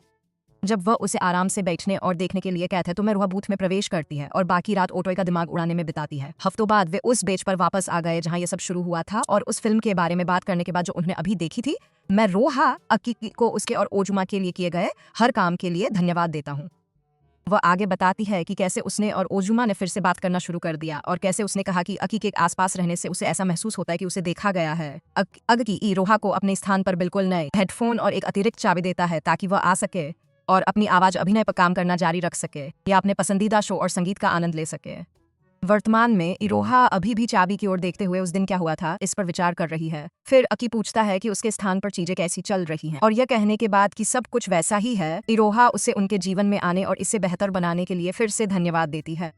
A: जब वह उसे आराम से बैठने और देखने के लिए कहता है तो मैं वह बूथ में प्रवेश करती है और बाकी रात ओटोई का दिमाग उड़ाने में बिताती है। हफ्तों बाद वे उस बेच पर वापस आ गए जहां ये सब शुरू हुआ था और उस फिल्म के बारे में बात करने के बाद जो उन्होंने अभी देखी थी, मैं रोहा अकी को उसके और ओजुमा के लिए किए गए हर काम के लिए धन्यवाद देता हूँ। वह आगे बताती है कि कैसे उसने और ओजुमा ने फिर से बात करना शुरू कर दिया और कैसे उसने कहा कि अकी के आसपास रहने से उसे ऐसा महसूस होता है कि उसे देखा गया है। अकी इरोहा को अपने स्थान पर बिल्कुल नए हेडफोन और एक अतिरिक्त चाबी देता है ताकि वह आ सके और अपनी आवाज़ अभिनय पर काम करना जारी रख सके या अपने पसंदीदा शो और संगीत का आनंद ले सके। वर्तमान में इरोहा अभी भी चाबी की ओर देखते हुए उस दिन क्या हुआ था इस पर विचार कर रही है। फिर अकी पूछता है कि उसके स्थान पर चीजें कैसी चल रही हैं और यह कहने के बाद कि सब कुछ वैसा ही है, इरोहा उसे उनके जीवन में आने और इसे बेहतर बनाने के लिए फिर से धन्यवाद देती है।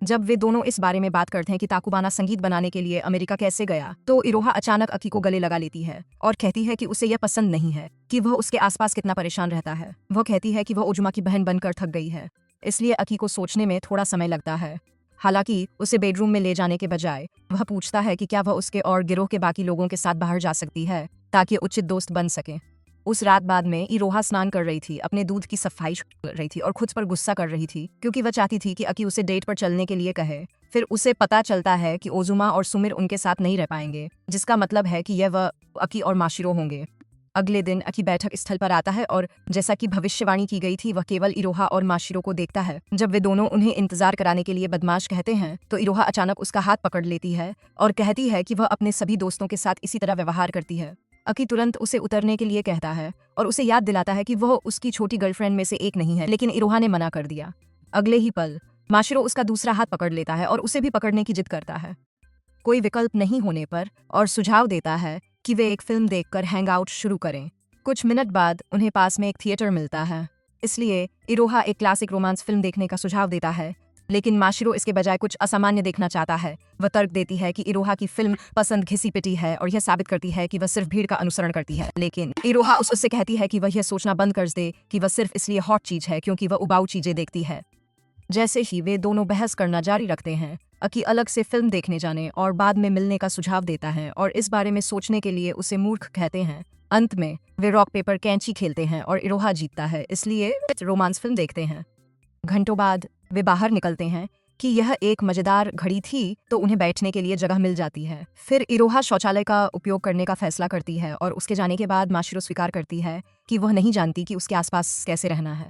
A: जब वे दोनों इस बारे में बात करते हैं कि ताकुबाना संगीत बनाने के लिए अमेरिका कैसे गया तो इरोहा अचानक अकी को गले लगा लेती है और कहती है कि उसे यह पसंद नहीं है कि वह उसके आसपास कितना परेशान रहता है। वह कहती है कि वह ओजुमा की बहन बनकर थक गई है, इसलिए अकी को सोचने में थोड़ा समय लगता है। हालांकि उसे बेडरूम में ले जाने के बजाय वह पूछता है कि क्या वह उसके और गिरोह के बाकी लोगों के साथ बाहर जा सकती है ताकि उचित दोस्त बन सके। उस रात बाद में इरोहा स्नान कर रही थी, अपने दूध की सफाई कर रही थी और खुद पर गुस्सा कर रही थी क्योंकि वह चाहती थी कि अकी उसे डेट पर चलने के लिए कहे। फिर उसे पता चलता है कि ओजुमा और सुमिर उनके साथ नहीं रह पाएंगे, जिसका मतलब है कि यह वह अकी और माशिरो होंगे। अगले दिन अकी बैठक स्थल पर आता है और जैसा कि भविष्यवाणी की गई थी वह केवल इरोहा और माशिरो को देखता है। जब वे दोनों उन्हें इंतजार कराने के लिए बदमाश कहते हैं तो इरोहा अचानक उसका हाथ पकड़ लेती है और कहती है कि वह अपने सभी दोस्तों के साथ इसी तरह व्यवहार करती है। अकी तुरंत उसे उतरने के लिए कहता है और उसे याद दिलाता है कि वह उसकी छोटी गर्लफ्रेंड में से एक नहीं है, लेकिन इरोहा ने मना कर दिया। अगले ही पल माशिरो उसका दूसरा हाथ पकड़ लेता है और उसे भी पकड़ने की जिद करता है, कोई विकल्प नहीं होने पर, और सुझाव देता है कि वे एक फिल्म देखकर हैंगआउट शुरू करें। कुछ मिनट बाद उन्हें पास में एक थिएटर मिलता है, इसलिए इरोहा एक क्लासिक रोमांस फिल्म देखने का सुझाव देता है, लेकिन माशिरो इसके बजाय कुछ असामान्य देखना चाहता है। वह तर्क देती है कि इरोहा की फिल्म पसंद घिसी पिटी है और यह साबित करती है कि वह सिर्फ भीड़ का अनुसरण करती है, लेकिन इरोहा उससे कहती है कि वह यह सोचना बंद कर दे कि वह सिर्फ इसलिए हॉट चीज है क्योंकि वह उबाऊ चीजें देखती है। जैसे ही वे दोनों बहस करना जारी रखते हैं, अकी अलग से फिल्म देखने जाने और बाद में मिलने का सुझाव देता है और इस बारे में सोचने के लिए उसे मूर्ख कहते हैं। अंत में वे रॉक पेपर कैंची खेलते हैं और इरोहा जीतता है, इसलिए रोमांस फिल्म देखते हैं। घंटों बाद वे बाहर निकलते हैं कि यह एक मजेदार घड़ी थी तो उन्हें बैठने के लिए जगह मिल जाती है। फिर इरोहा शौचालय का उपयोग करने का फैसला करती है और उसके जाने के बाद माशिरो स्वीकार करती है कि वह नहीं जानती कि उसके आसपास कैसे रहना है।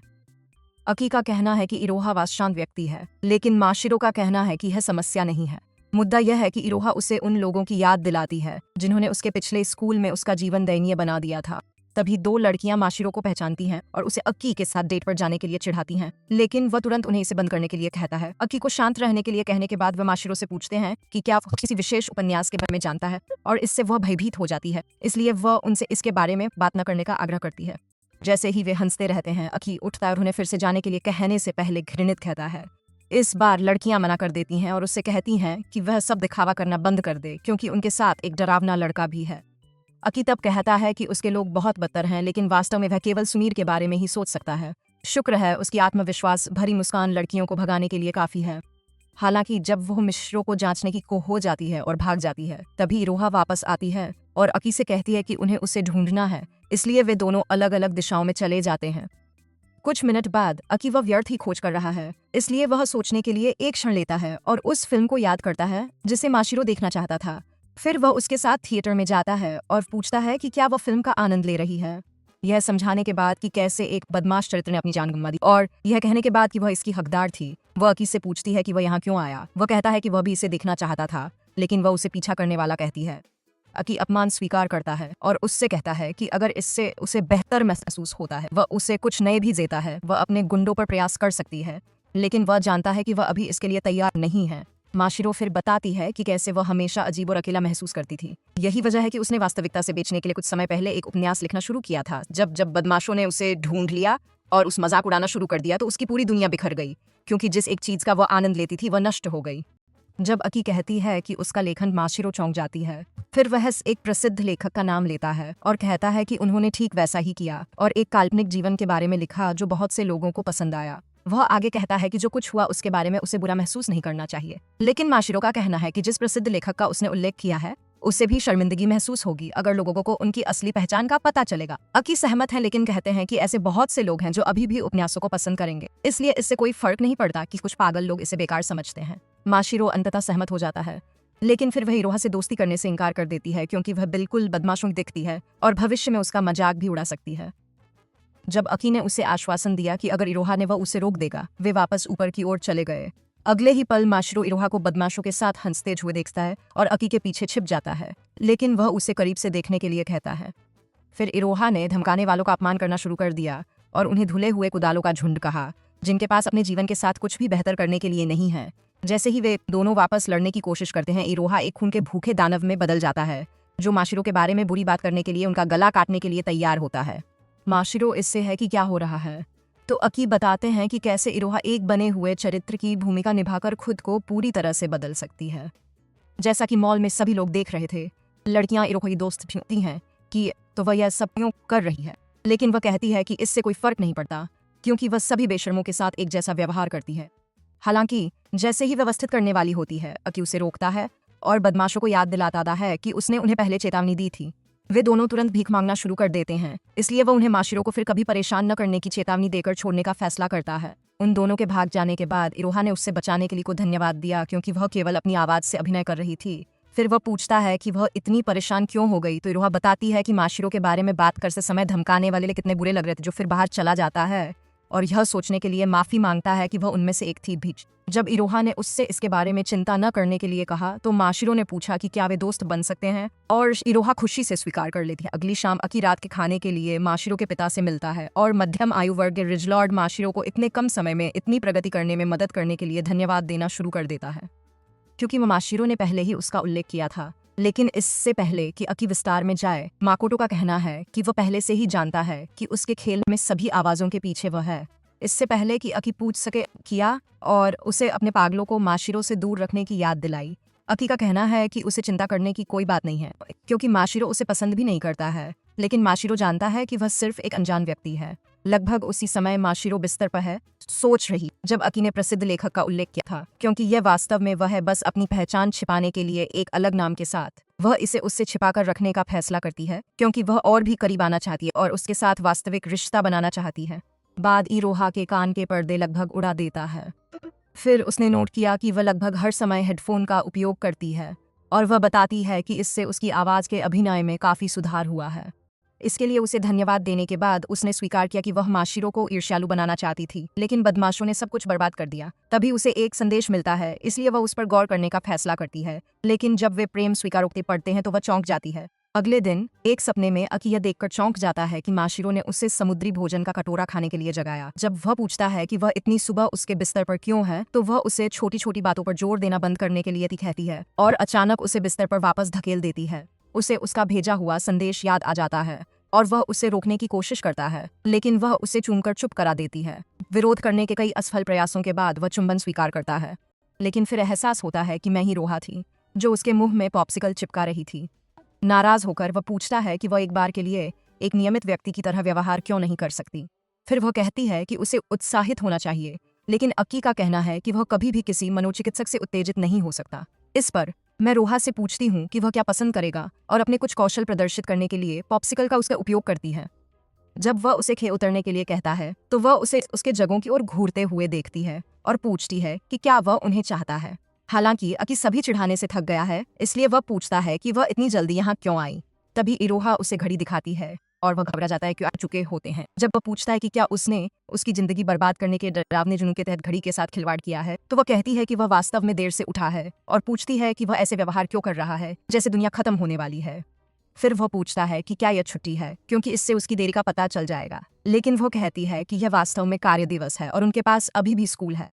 A: अकी का कहना है कि इरोहा वास्तशांत व्यक्ति है, लेकिन माशिरो का कहना है कि यह समस्या नहीं है। मुद्दा यह है कि इरोहा उसे उन लोगों की याद दिलाती है जिन्होंने उसके पिछले स्कूल में उसका जीवन दयनीय बना दिया था। तभी दो लड़कियां माशिरो को पहचानती हैं और उसे अक्की के साथ डेट पर जाने के लिए चिढ़ाती हैं, लेकिन वह तुरंत उन्हें इसे बंद करने के लिए कहता है। अक्की को शांत रहने के लिए कहने के बाद वह माशिरो से पूछते हैं कि क्या वह किसी विशेष उपन्यास के बारे में जानता है, और इससे वह भयभीत हो जाती है, इसलिए वह उनसे इसके बारे में बात न करने का आग्रह करती है। जैसे ही वे हंसते रहते हैं, अक्की उठता है और उन्हें फिर से जाने के लिए कहने से पहले घृणित कहता है। इस बार लड़कियां मना कर देती हैं और उससे कहती हैं कि वह सब दिखावा करना बंद कर दे क्योंकि उनके साथ एक डरावना लड़का भी है। अकी तब कहता है कि उसके लोग बहुत बदतर हैं, लेकिन वास्तव में वह केवल सुमीर के बारे में ही सोच सकता है। शुक्र है उसकी आत्मविश्वास भरी मुस्कान लड़कियों को भगाने के लिए काफी है। हालांकि जब वह मिश्रों को जांचने की को हो जाती है और भाग जाती है, तभी इरोहा वापस आती है और अकी से कहती है कि उन्हें उसे ढूंढना है, इसलिए वे दोनों अलग अलग दिशाओं में चले जाते हैं। कुछ मिनट बाद अकी वह व्यर्थ ही खोज कर रहा है, इसलिए वह सोचने के लिए एक क्षण लेता है और उस फिल्म को याद करता है जिसे माशिरो देखना चाहता था। फिर वह उसके साथ थिएटर में जाता है और पूछता है कि क्या वह फिल्म का आनंद ले रही है, यह समझाने के बाद कि कैसे एक बदमाश चरित्र ने अपनी जान गंवा दी, और यह कहने के बाद कि वह इसकी हकदार थी। वह अकी से पूछती है कि वह यहाँ क्यों आया। वह कहता है कि वह भी इसे देखना चाहता था, लेकिन वह उसे पीछा करने वाला कहती है। अकी अपमान स्वीकार करता है और उससे कहता है कि अगर इससे उसे बेहतर महसूस होता है, वह उसे कुछ नए भी देता है, वह अपने गुंडों पर प्रयास कर सकती है, लेकिन वह जानता है कि वह अभी इसके लिए तैयार नहीं है। माशिरो फिर बताती है कि कैसे वह हमेशा अजीब और अकेला महसूस करती थी। यही वजह है कि उसने वास्तविकता से बेचने के लिए कुछ समय पहले एक उपन्यास लिखना शुरू किया था। जब जब बदमाशों ने उसे ढूंढ लिया और उस मजाक उड़ाना शुरू कर दिया तो उसकी पूरी दुनिया बिखर गई, क्योंकि जिस एक चीज का वह आनंद लेती थी वह नष्ट हो गई। जब अकी कहती है कि उसका लेखन, माशिरो चौंक जाती है। फिर वह एक प्रसिद्ध लेखक का नाम लेता है और कहता है कि उन्होंने ठीक वैसा ही किया और एक काल्पनिक जीवन के बारे में लिखा जो बहुत से लोगों को पसंद आया। वह आगे कहता है कि जो कुछ हुआ उसके बारे में उसे बुरा महसूस नहीं करना चाहिए, लेकिन माशिरो का कहना है कि जिस प्रसिद्ध लेखक का उसने उल्लेख किया है उसे भी शर्मिंदगी महसूस होगी अगर लोगों को उनकी असली पहचान का पता चलेगा। अकी सहमत है, लेकिन कहते हैं कि ऐसे बहुत से लोग हैं जो अभी भी उपन्यासों को पसंद करेंगे, इसलिए इससे कोई फर्क नहीं पड़ता कि कुछ पागल लोग इसे बेकार समझते हैं। माशिरो अंततः सहमत हो जाता है, लेकिन फिर वह इरोहा से दोस्ती करने से इनकार कर देती है क्योंकि वह बिल्कुल बदमाशों दिखती है और भविष्य में उसका मजाक भी उड़ा सकती है। जब अकी ने उसे आश्वासन दिया कि अगर इरोहा ने वह उसे रोक देगा, वे वापस ऊपर की ओर चले गए। अगले ही पल माशिरो इरोहा को बदमाशों के साथ हंसते हुए देखता है और अकी के पीछे छिप जाता है, लेकिन वह उसे करीब से देखने के लिए कहता है। फिर इरोहा ने धमकाने वालों का अपमान करना शुरू कर दिया और उन्हें धुले हुए कुदालों का झुंड कहा, जिनके पास अपने जीवन के साथ कुछ भी बेहतर करने के लिए नहीं है। जैसे ही वे दोनों वापस लड़ने की कोशिश करते हैं, इरोहा एक खून के भूखे दानव में बदल जाता है जो माशिरो के बारे में बुरी बात करने के लिए उनका गला काटने के लिए तैयार होता है। माशिरो इससे है कि क्या हो रहा है, तो अकी बताते हैं कि कैसे इरोहा एक बने हुए चरित्र की भूमिका निभाकर खुद को पूरी तरह से बदल सकती है। जैसा कि मॉल में सभी लोग देख रहे थे, लड़कियां इरोहा की दोस्त भी होती हैं कि तो वह यह सब क्यों कर रही है, लेकिन वह कहती है कि इससे कोई फर्क नहीं पड़ता क्योंकि वह सभी बेशर्मों के साथ एक जैसा व्यवहार करती है। हालांकि जैसे ही व्यवस्थित करने वाली होती है, अकी उसे रोकता है और बदमाशों को याद दिलाता है कि उसने उन्हें पहले चेतावनी दी थी। वे दोनों तुरंत भीख मांगना शुरू कर देते हैं, इसलिए वह उन्हें माशिरो को फिर कभी परेशान न करने की चेतावनी देकर छोड़ने का फैसला करता है। उन दोनों के भाग जाने के बाद इरोहा ने उससे बचाने के लिए को धन्यवाद दिया क्योंकि वह केवल अपनी आवाज से अभिनय कर रही थी। फिर वह पूछता है कि वह इतनी परेशान क्यों हो गई, तो इरोहा बताती है कि माशिरो के बारे में बात करते समय धमकाने वाले कितने बुरे लग रहे थे, जो फिर बाहर चला जाता है और यह सोचने के लिए माफी मांगता है कि वह उनमें से एक थी भी। जब इरोहा ने उससे इसके बारे में चिंता न करने के लिए कहा तो माशिरो ने पूछा कि क्या वे दोस्त बन सकते हैं और इरोहा खुशी से स्वीकार कर लेती है। अगली शाम अकी रात के खाने के लिए माशिरो के पिता से मिलता है और मध्यम आयु वर्ग के रिजलॉर्ड माशिरो को इतने कम समय में इतनी प्रगति करने में मदद करने के लिए धन्यवाद देना शुरू कर देता है, क्योंकि माशिरो ने पहले ही उसका उल्लेख किया था। लेकिन इससे पहले कि अकी विस्तार में जाए, माकोटो का कहना है कि वह पहले से ही जानता है कि उसके खेल में सभी आवाजों के पीछे वह है। इससे पहले कि अकी पूछ सके किया और उसे अपने पागलों को माशिरो से दूर रखने की याद दिलाई। अकी का कहना है कि उसे चिंता करने की कोई बात नहीं है क्योंकि माशिरो उसे पसंद भी नहीं करता है, लेकिन माशिरो जानता है कि वह सिर्फ एक अनजान व्यक्ति है। लगभग उसी समय माशिरो बिस्तर पर है, सोच रही, जब अकी ने प्रसिद्ध लेखक का उल्लेख किया था, क्योंकि यह वास्तव में वह है, बस अपनी पहचान छिपाने के लिए एक अलग नाम के साथ। वह इसे उससे छिपाकर रखने का फैसला करती है क्योंकि वह और भी करीब आना चाहती है और उसके साथ वास्तविक रिश्ता बनाना चाहती है। बाद इरोहा के कान के पर्दे लगभग उड़ा देता है। फिर उसने नोट किया कि वह लगभग हर समय हेडफोन का उपयोग करती है और वह बताती है कि इससे उसकी आवाज़ के अभिनय में काफ़ी सुधार हुआ है। इसके लिए उसे धन्यवाद देने के बाद उसने स्वीकार किया कि वह माशिरो को ईर्ष्यालु बनाना चाहती थी, लेकिन बदमाशों ने सब कुछ बर्बाद कर दिया। तभी उसे एक संदेश मिलता है, इसलिए वह उस पर गौर करने का फैसला करती है, लेकिन जब वे प्रेम स्वीकारोक्ति पढ़ते हैं तो वह चौंक जाती है। अगले दिन एक सपने में अकी यह देखकर चौंक जाता है कि माशिरो ने उसे समुद्री भोजन का कटोरा खाने के लिए जगाया। जब वह पूछता है कि वह इतनी सुबह उसके बिस्तर पर क्यों है, तो वह उसे छोटी छोटी बातों पर जोर देना बंद करने के लिए कहती है और अचानक उसे बिस्तर पर वापस धकेल देती है। उसे उसका भेजा हुआ संदेश याद आ जाता है और वह उसे रोकने की कोशिश करता है, लेकिन वह उसे चूमकर चुप करा देती है। विरोध करने के कई असफल प्रयासों के बाद वह चुंबन स्वीकार करता है, लेकिन फिर एहसास होता है कि मैं ही रोहा थी जो उसके मुंह में पॉप्सिकल चिपका रही थी। नाराज होकर वह पूछता है कि वह एक बार के लिए एक नियमित व्यक्ति की तरह व्यवहार क्यों नहीं कर सकती। फिर वह कहती है कि उसे उत्साहित होना चाहिए, लेकिन अक्की का कहना है कि वह कभी भी किसी मनोचिकित्सक से उत्तेजित नहीं हो सकता। इस पर मैं रोहा से पूछती हूँ कि वह क्या पसंद करेगा और अपने कुछ कौशल प्रदर्शित करने के लिए पॉप्सिकल का उसका उपयोग करती है। जब वह उसे खे उतरने के लिए कहता है तो वह उसे उसके जगहों की ओर घूरते हुए देखती है और पूछती है कि क्या वह उन्हें चाहता है। हालांकि अकी सभी चिढ़ाने से थक गया है, इसलिए वह पूछता है कि वह इतनी जल्दी यहाँ क्यों आई। तभी इरोहा उसे घड़ी दिखाती है और वह घबरा जाता है कि आ चुके होते हैं। जब वह पूछता है कि क्या उसने उसकी जिंदगी बर्बाद करने के डरावने जुनून के तहत घड़ी के साथ खिलवाड़ किया है, तो वह कहती है कि वह वास्तव में देर से उठा है और पूछती है कि वह ऐसे व्यवहार क्यों कर रहा है जैसे दुनिया खत्म होने वाली है। फिर वह पूछता है कि क्या यह छुट्टी है, क्योंकि इससे उसकी देरी का पता चल जाएगा। लेकिन वो कहती है कि यह वास्तव में कार्य दिवस है और उनके पास अभी भी स्कूल है।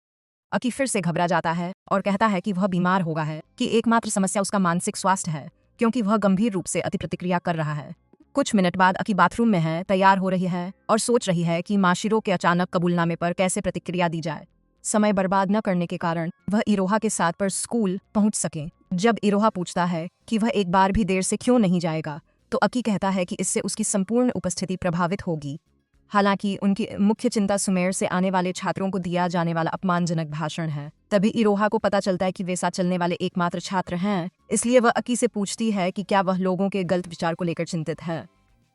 A: अकी फिर से घबरा जाता है और कहता है कि वह बीमार होगा है, कि एकमात्र समस्या उसका मानसिक स्वास्थ्य है, क्योंकि वह गंभीर रूप से अति प्रतिक्रिया कर रहा है। कुछ मिनट बाद अकी बाथरूम में है, तैयार हो रही है और सोच रही है कि माशिरो के अचानक कबूलनामे पर कैसे प्रतिक्रिया दी जाए। समय बर्बाद न करने के कारण वह इरोहा के साथ पर स्कूल पहुंच सके। जब इरोहा पूछता है कि वह एक बार भी देर से क्यों नहीं जाएगा, तो अकी कहता है कि इससे उसकी संपूर्ण उपस्थिति प्रभावित होगी। हालांकि उनकी मुख्य चिंता सुमेर से आने वाले छात्रों को दिया जाने वाला अपमानजनक भाषण है। तभी इरोहा को पता चलता है कि वे साथ चलने वाले एकमात्र छात्र हैं, इसलिए वह अकी से पूछती है कि क्या वह लोगों के गलत विचार को लेकर चिंतित है।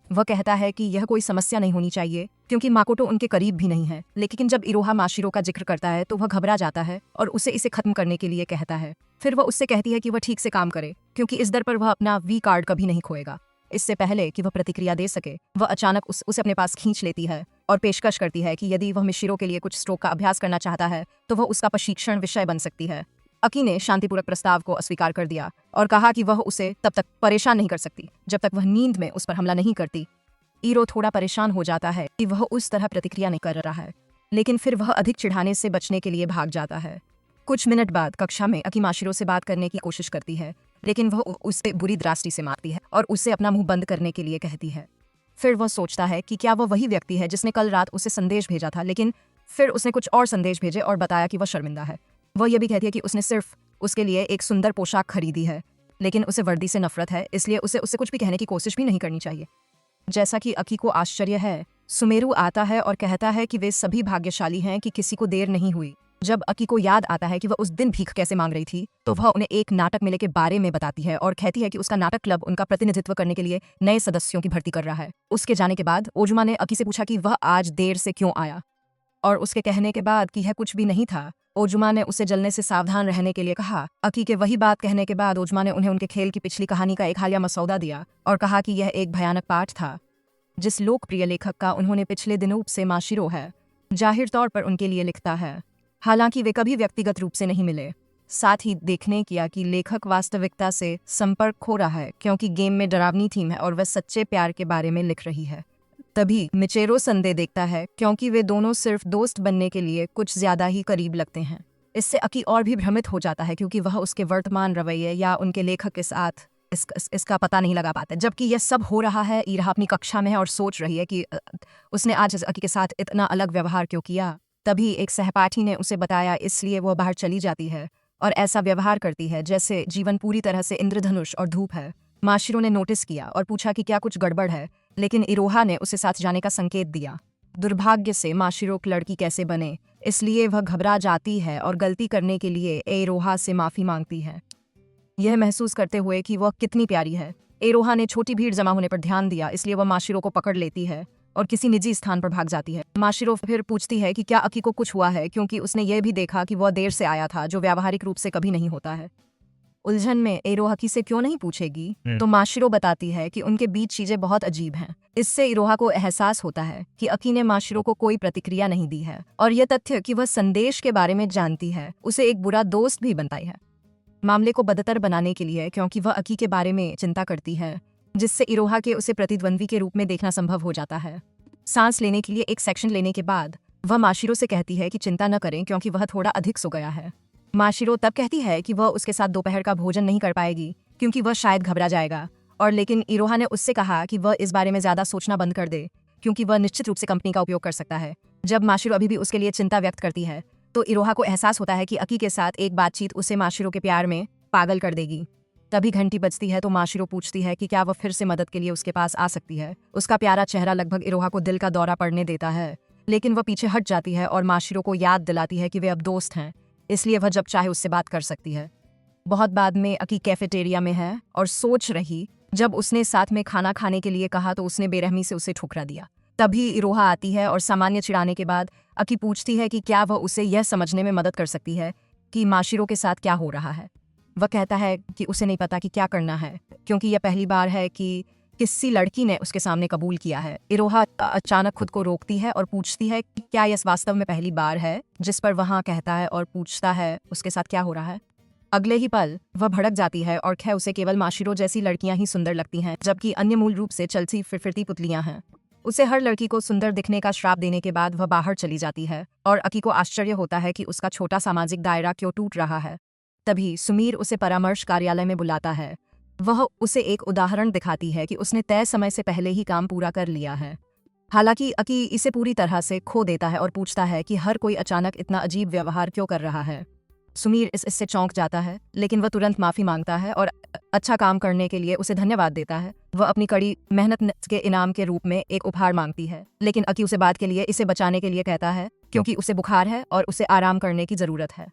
A: वह कहता है कि यह कोई समस्या नहीं होनी चाहिए, क्योंकि माकोटो उनके करीब भी नहीं है। लेकिन जब इरोहा माशिरो का जिक्र करता है तो वह घबरा जाता है और उसे इसे खत्म करने के लिए कहता है। फिर वह उससे कहती है कि वह ठीक से काम करे, क्योंकि इस दर पर वह अपना वी कार्ड कभी नहीं खोएगा। इससे पहले कि वह प्रतिक्रिया दे सके, वह अचानक उसे अपने पास खींच लेती है और पेशकश करती है कि यदि वह मिशिरो के लिए कुछ स्ट्रोक का अभ्यास करना चाहता है तो वह उसका प्रशिक्षण विषय बन सकती है। अकी ने शांतिपूर्वक प्रस्ताव को अस्वीकार कर दिया और कहा कि वह उसे तब तक परेशान नहीं कर सकती जब तक वह नींद में उस पर हमला नहीं करती। इरो थोड़ा परेशान हो जाता है कि वह उस तरह प्रतिक्रिया नहीं कर रहा है, लेकिन फिर वह अधिक चिढ़ाने से बचने के लिए भाग जाता है। कुछ मिनट बाद कक्षा में अकी माशिरो से बात करने की कोशिश करती है, लेकिन वह उसे बुरी दृष्टि से मारती है और उसे अपना मुंह बंद करने के लिए कहती है। फिर वह सोचता है कि क्या वह वही व्यक्ति है जिसने कल रात उसे संदेश भेजा था, लेकिन फिर उसने कुछ और संदेश भेजे और बताया कि वह शर्मिंदा है। वह यह भी कहती है कि उसने सिर्फ उसके लिए एक सुंदर पोशाक खरीदी है, लेकिन उसे वर्दी से नफरत है, इसलिए उसे कुछ भी कहने की कोशिश भी नहीं करनी चाहिए। जैसा कि अकी को आश्चर्य है, सुमेरु आता है और कहता है कि वे सभी भाग्यशाली हैं कि किसी को देर नहीं हुई। जब अकी को याद आता है कि वह उस दिन भीख कैसे मांग रही थी, तो वह उन्हें एक नाटक मेले के बारे में बताती है और कहती है कि उसका नाटक क्लब उनका प्रतिनिधित्व करने के लिए नए सदस्यों की भर्ती कर रहा है। उसके जाने के बाद ओजुमा ने अकी से पूछा कि वह आज देर से क्यों आया, और उसके कहने के बाद कि यह कुछ भी नहीं था, ओजुमा ने उसे जलने से सावधान रहने के लिए कहा। अकी के वही बात कहने के बाद ओजुमा ने उन्हें उनके खेल की पिछली कहानी का एक हालिया मसौदा दिया और कहा कि यह एक भयानक पाठ था जिस लोकप्रिय लेखक का उन्होंने पिछले दिनों से माशिरो है, जाहिर तौर पर उनके लिए लिखता है। हालांकि वे कभी व्यक्तिगत रूप से नहीं मिले। साथ ही देखने किया कि लेखक वास्तविकता से संपर्क खो रहा है, क्योंकि गेम में डरावनी थीम है और वह सच्चे प्यार के बारे में लिख रही है। तभी मिचेरो संदेह देखता है, क्योंकि वे दोनों सिर्फ दोस्त बनने के लिए कुछ ज्यादा ही करीब लगते हैं। इससे अकी और भी भ्रमित हो जाता है, क्योंकि वह उसके वर्तमान रवैये या उनके लेखक के साथ इसका पता नहीं लगा पाता। जबकि यह सब हो रहा है, इरा अपनी कक्षा में है और सोच रही है कि उसने आज अकी के साथ इतना अलग व्यवहार क्यों किया। तभी एक सहपाठी ने उसे बताया, इसलिए वह बाहर चली जाती है और ऐसा व्यवहार करती है जैसे जीवन पूरी तरह से इंद्रधनुष और धूप है। माशिरो ने नोटिस किया और पूछा कि क्या कुछ गड़बड़ है, लेकिन इरोहा ने उसे साथ जाने का संकेत दिया। दुर्भाग्य से माशिरो की लड़की कैसे बने, इसलिए वह घबरा जाती है और गलती करने के लिए इरोहा से माफी मांगती है, यह महसूस करते हुए कि वह कितनी प्यारी है। इरोहा ने छोटी भीड़ जमा होने पर ध्यान दिया, इसलिए वह माशिरो को पकड़ लेती है और किसी निजी स्थान पर भाग जाती है। माशिरो फिर पूछती है कि क्या अकी को कुछ हुआ है, क्योंकि उसने यह भी देखा कि वह देर से आया था, जो व्यावहारिक रूप से कभी नहीं होता है। उलझन में इरोहा अकी से क्यों नहीं पूछेगी, तो माशिरो बताती है कि उनके बीच चीजें बहुत अजीब हैं। इससे इरोहा को एहसास होता है कि अकी ने माशिरो को कोई प्रतिक्रिया नहीं दी है, और यह तथ्य कि वह संदेश के बारे में जानती है उसे एक बुरा दोस्त भी बनाई है। मामले को बदतर बनाने के लिए, क्योंकि वह अकी के बारे में चिंता करती है, जिससे इरोहा के उसे प्रतिद्वंद्वी के रूप में देखना संभव हो जाता है। सांस लेने के लिए एक सेक्शन लेने के बाद वह माशिरो से कहती है कि चिंता न करें, क्योंकि वह थोड़ा अधिक सो गया है। माशिरो तब कहती है कि वह उसके साथ दोपहर का भोजन नहीं कर पाएगी, क्योंकि वह शायद घबरा जाएगा, और लेकिन इरोहा ने उससे कहा कि वह इस बारे में ज्यादा सोचना बंद कर दे, क्योंकि वह निश्चित रूप से कंपनी का उपयोग कर सकता है। जब माशिरो अभी भी उसके लिए चिंता व्यक्त करती है, तो इरोहा को एहसास होता है कि अकी के साथ एक बातचीत उसे माशिरो के प्यार में पागल कर देगी। तभी घंटी बजती है, तो माशिरो पूछती है कि क्या वह फिर से मदद के लिए उसके पास आ सकती है। उसका प्यारा चेहरा लगभग इरोहा को दिल का दौरा पड़ने देता है, लेकिन वह पीछे हट जाती है और माशिरो को याद दिलाती है कि वे अब दोस्त हैं, इसलिए वह जब चाहे उससे बात कर सकती है। बहुत बाद में अकी कैफेटेरिया में है और सोच रही, जब उसने साथ में खाना खाने के लिए कहा तो उसने बेरहमी से उसे ठुकरा दिया। तभी इरोहा आती है और सामान्य चिढ़ाने के बाद अकी पूछती है कि क्या वह उसे यह समझने में मदद कर सकती है कि माशिरो के साथ क्या हो रहा है। वह कहता है कि उसे नहीं पता कि क्या करना है, क्योंकि यह पहली बार है कि किसी लड़की ने उसके सामने कबूल किया है। इरोहा अचानक खुद को रोकती है और पूछती है कि क्या यह वास्तव में पहली बार है, जिस पर वह हाँ कहता है और पूछता है उसके साथ क्या हो रहा है। अगले ही पल वह भड़क जाती है और कह उसे केवल माशिरो जैसी लड़कियां ही सुंदर लगती हैं, जबकि अन्य मूल रूप से चलती फिरती पुतलियां हैं। उसे हर लड़की को सुंदर दिखने का श्राप देने के बाद वह बाहर चली जाती है और अकी को आश्चर्य होता है कि उसका छोटा सामाजिक दायरा क्यों टूट रहा है। तभी सुमीर उसे परामर्श कार्यालय में बुलाता है। वह उसे एक उदाहरण दिखाती है कि उसने तय समय से पहले ही काम पूरा कर लिया है। हालांकि अकी इसे पूरी तरह से खो देता है और पूछता है कि हर कोई अचानक इतना अजीब व्यवहार क्यों कर रहा है। सुमीर इससे चौंक जाता है, लेकिन वह तुरंत माफी मांगता है और अच्छा काम करने के लिए उसे धन्यवाद देता है। वह अपनी कड़ी मेहनत के इनाम के रूप में एक उपहार मांगती है, लेकिन अकी उसे बात के लिए इसे बचाने के लिए कहता है क्योंकि उसे बुखार है और उसे आराम करने की जरूरत है।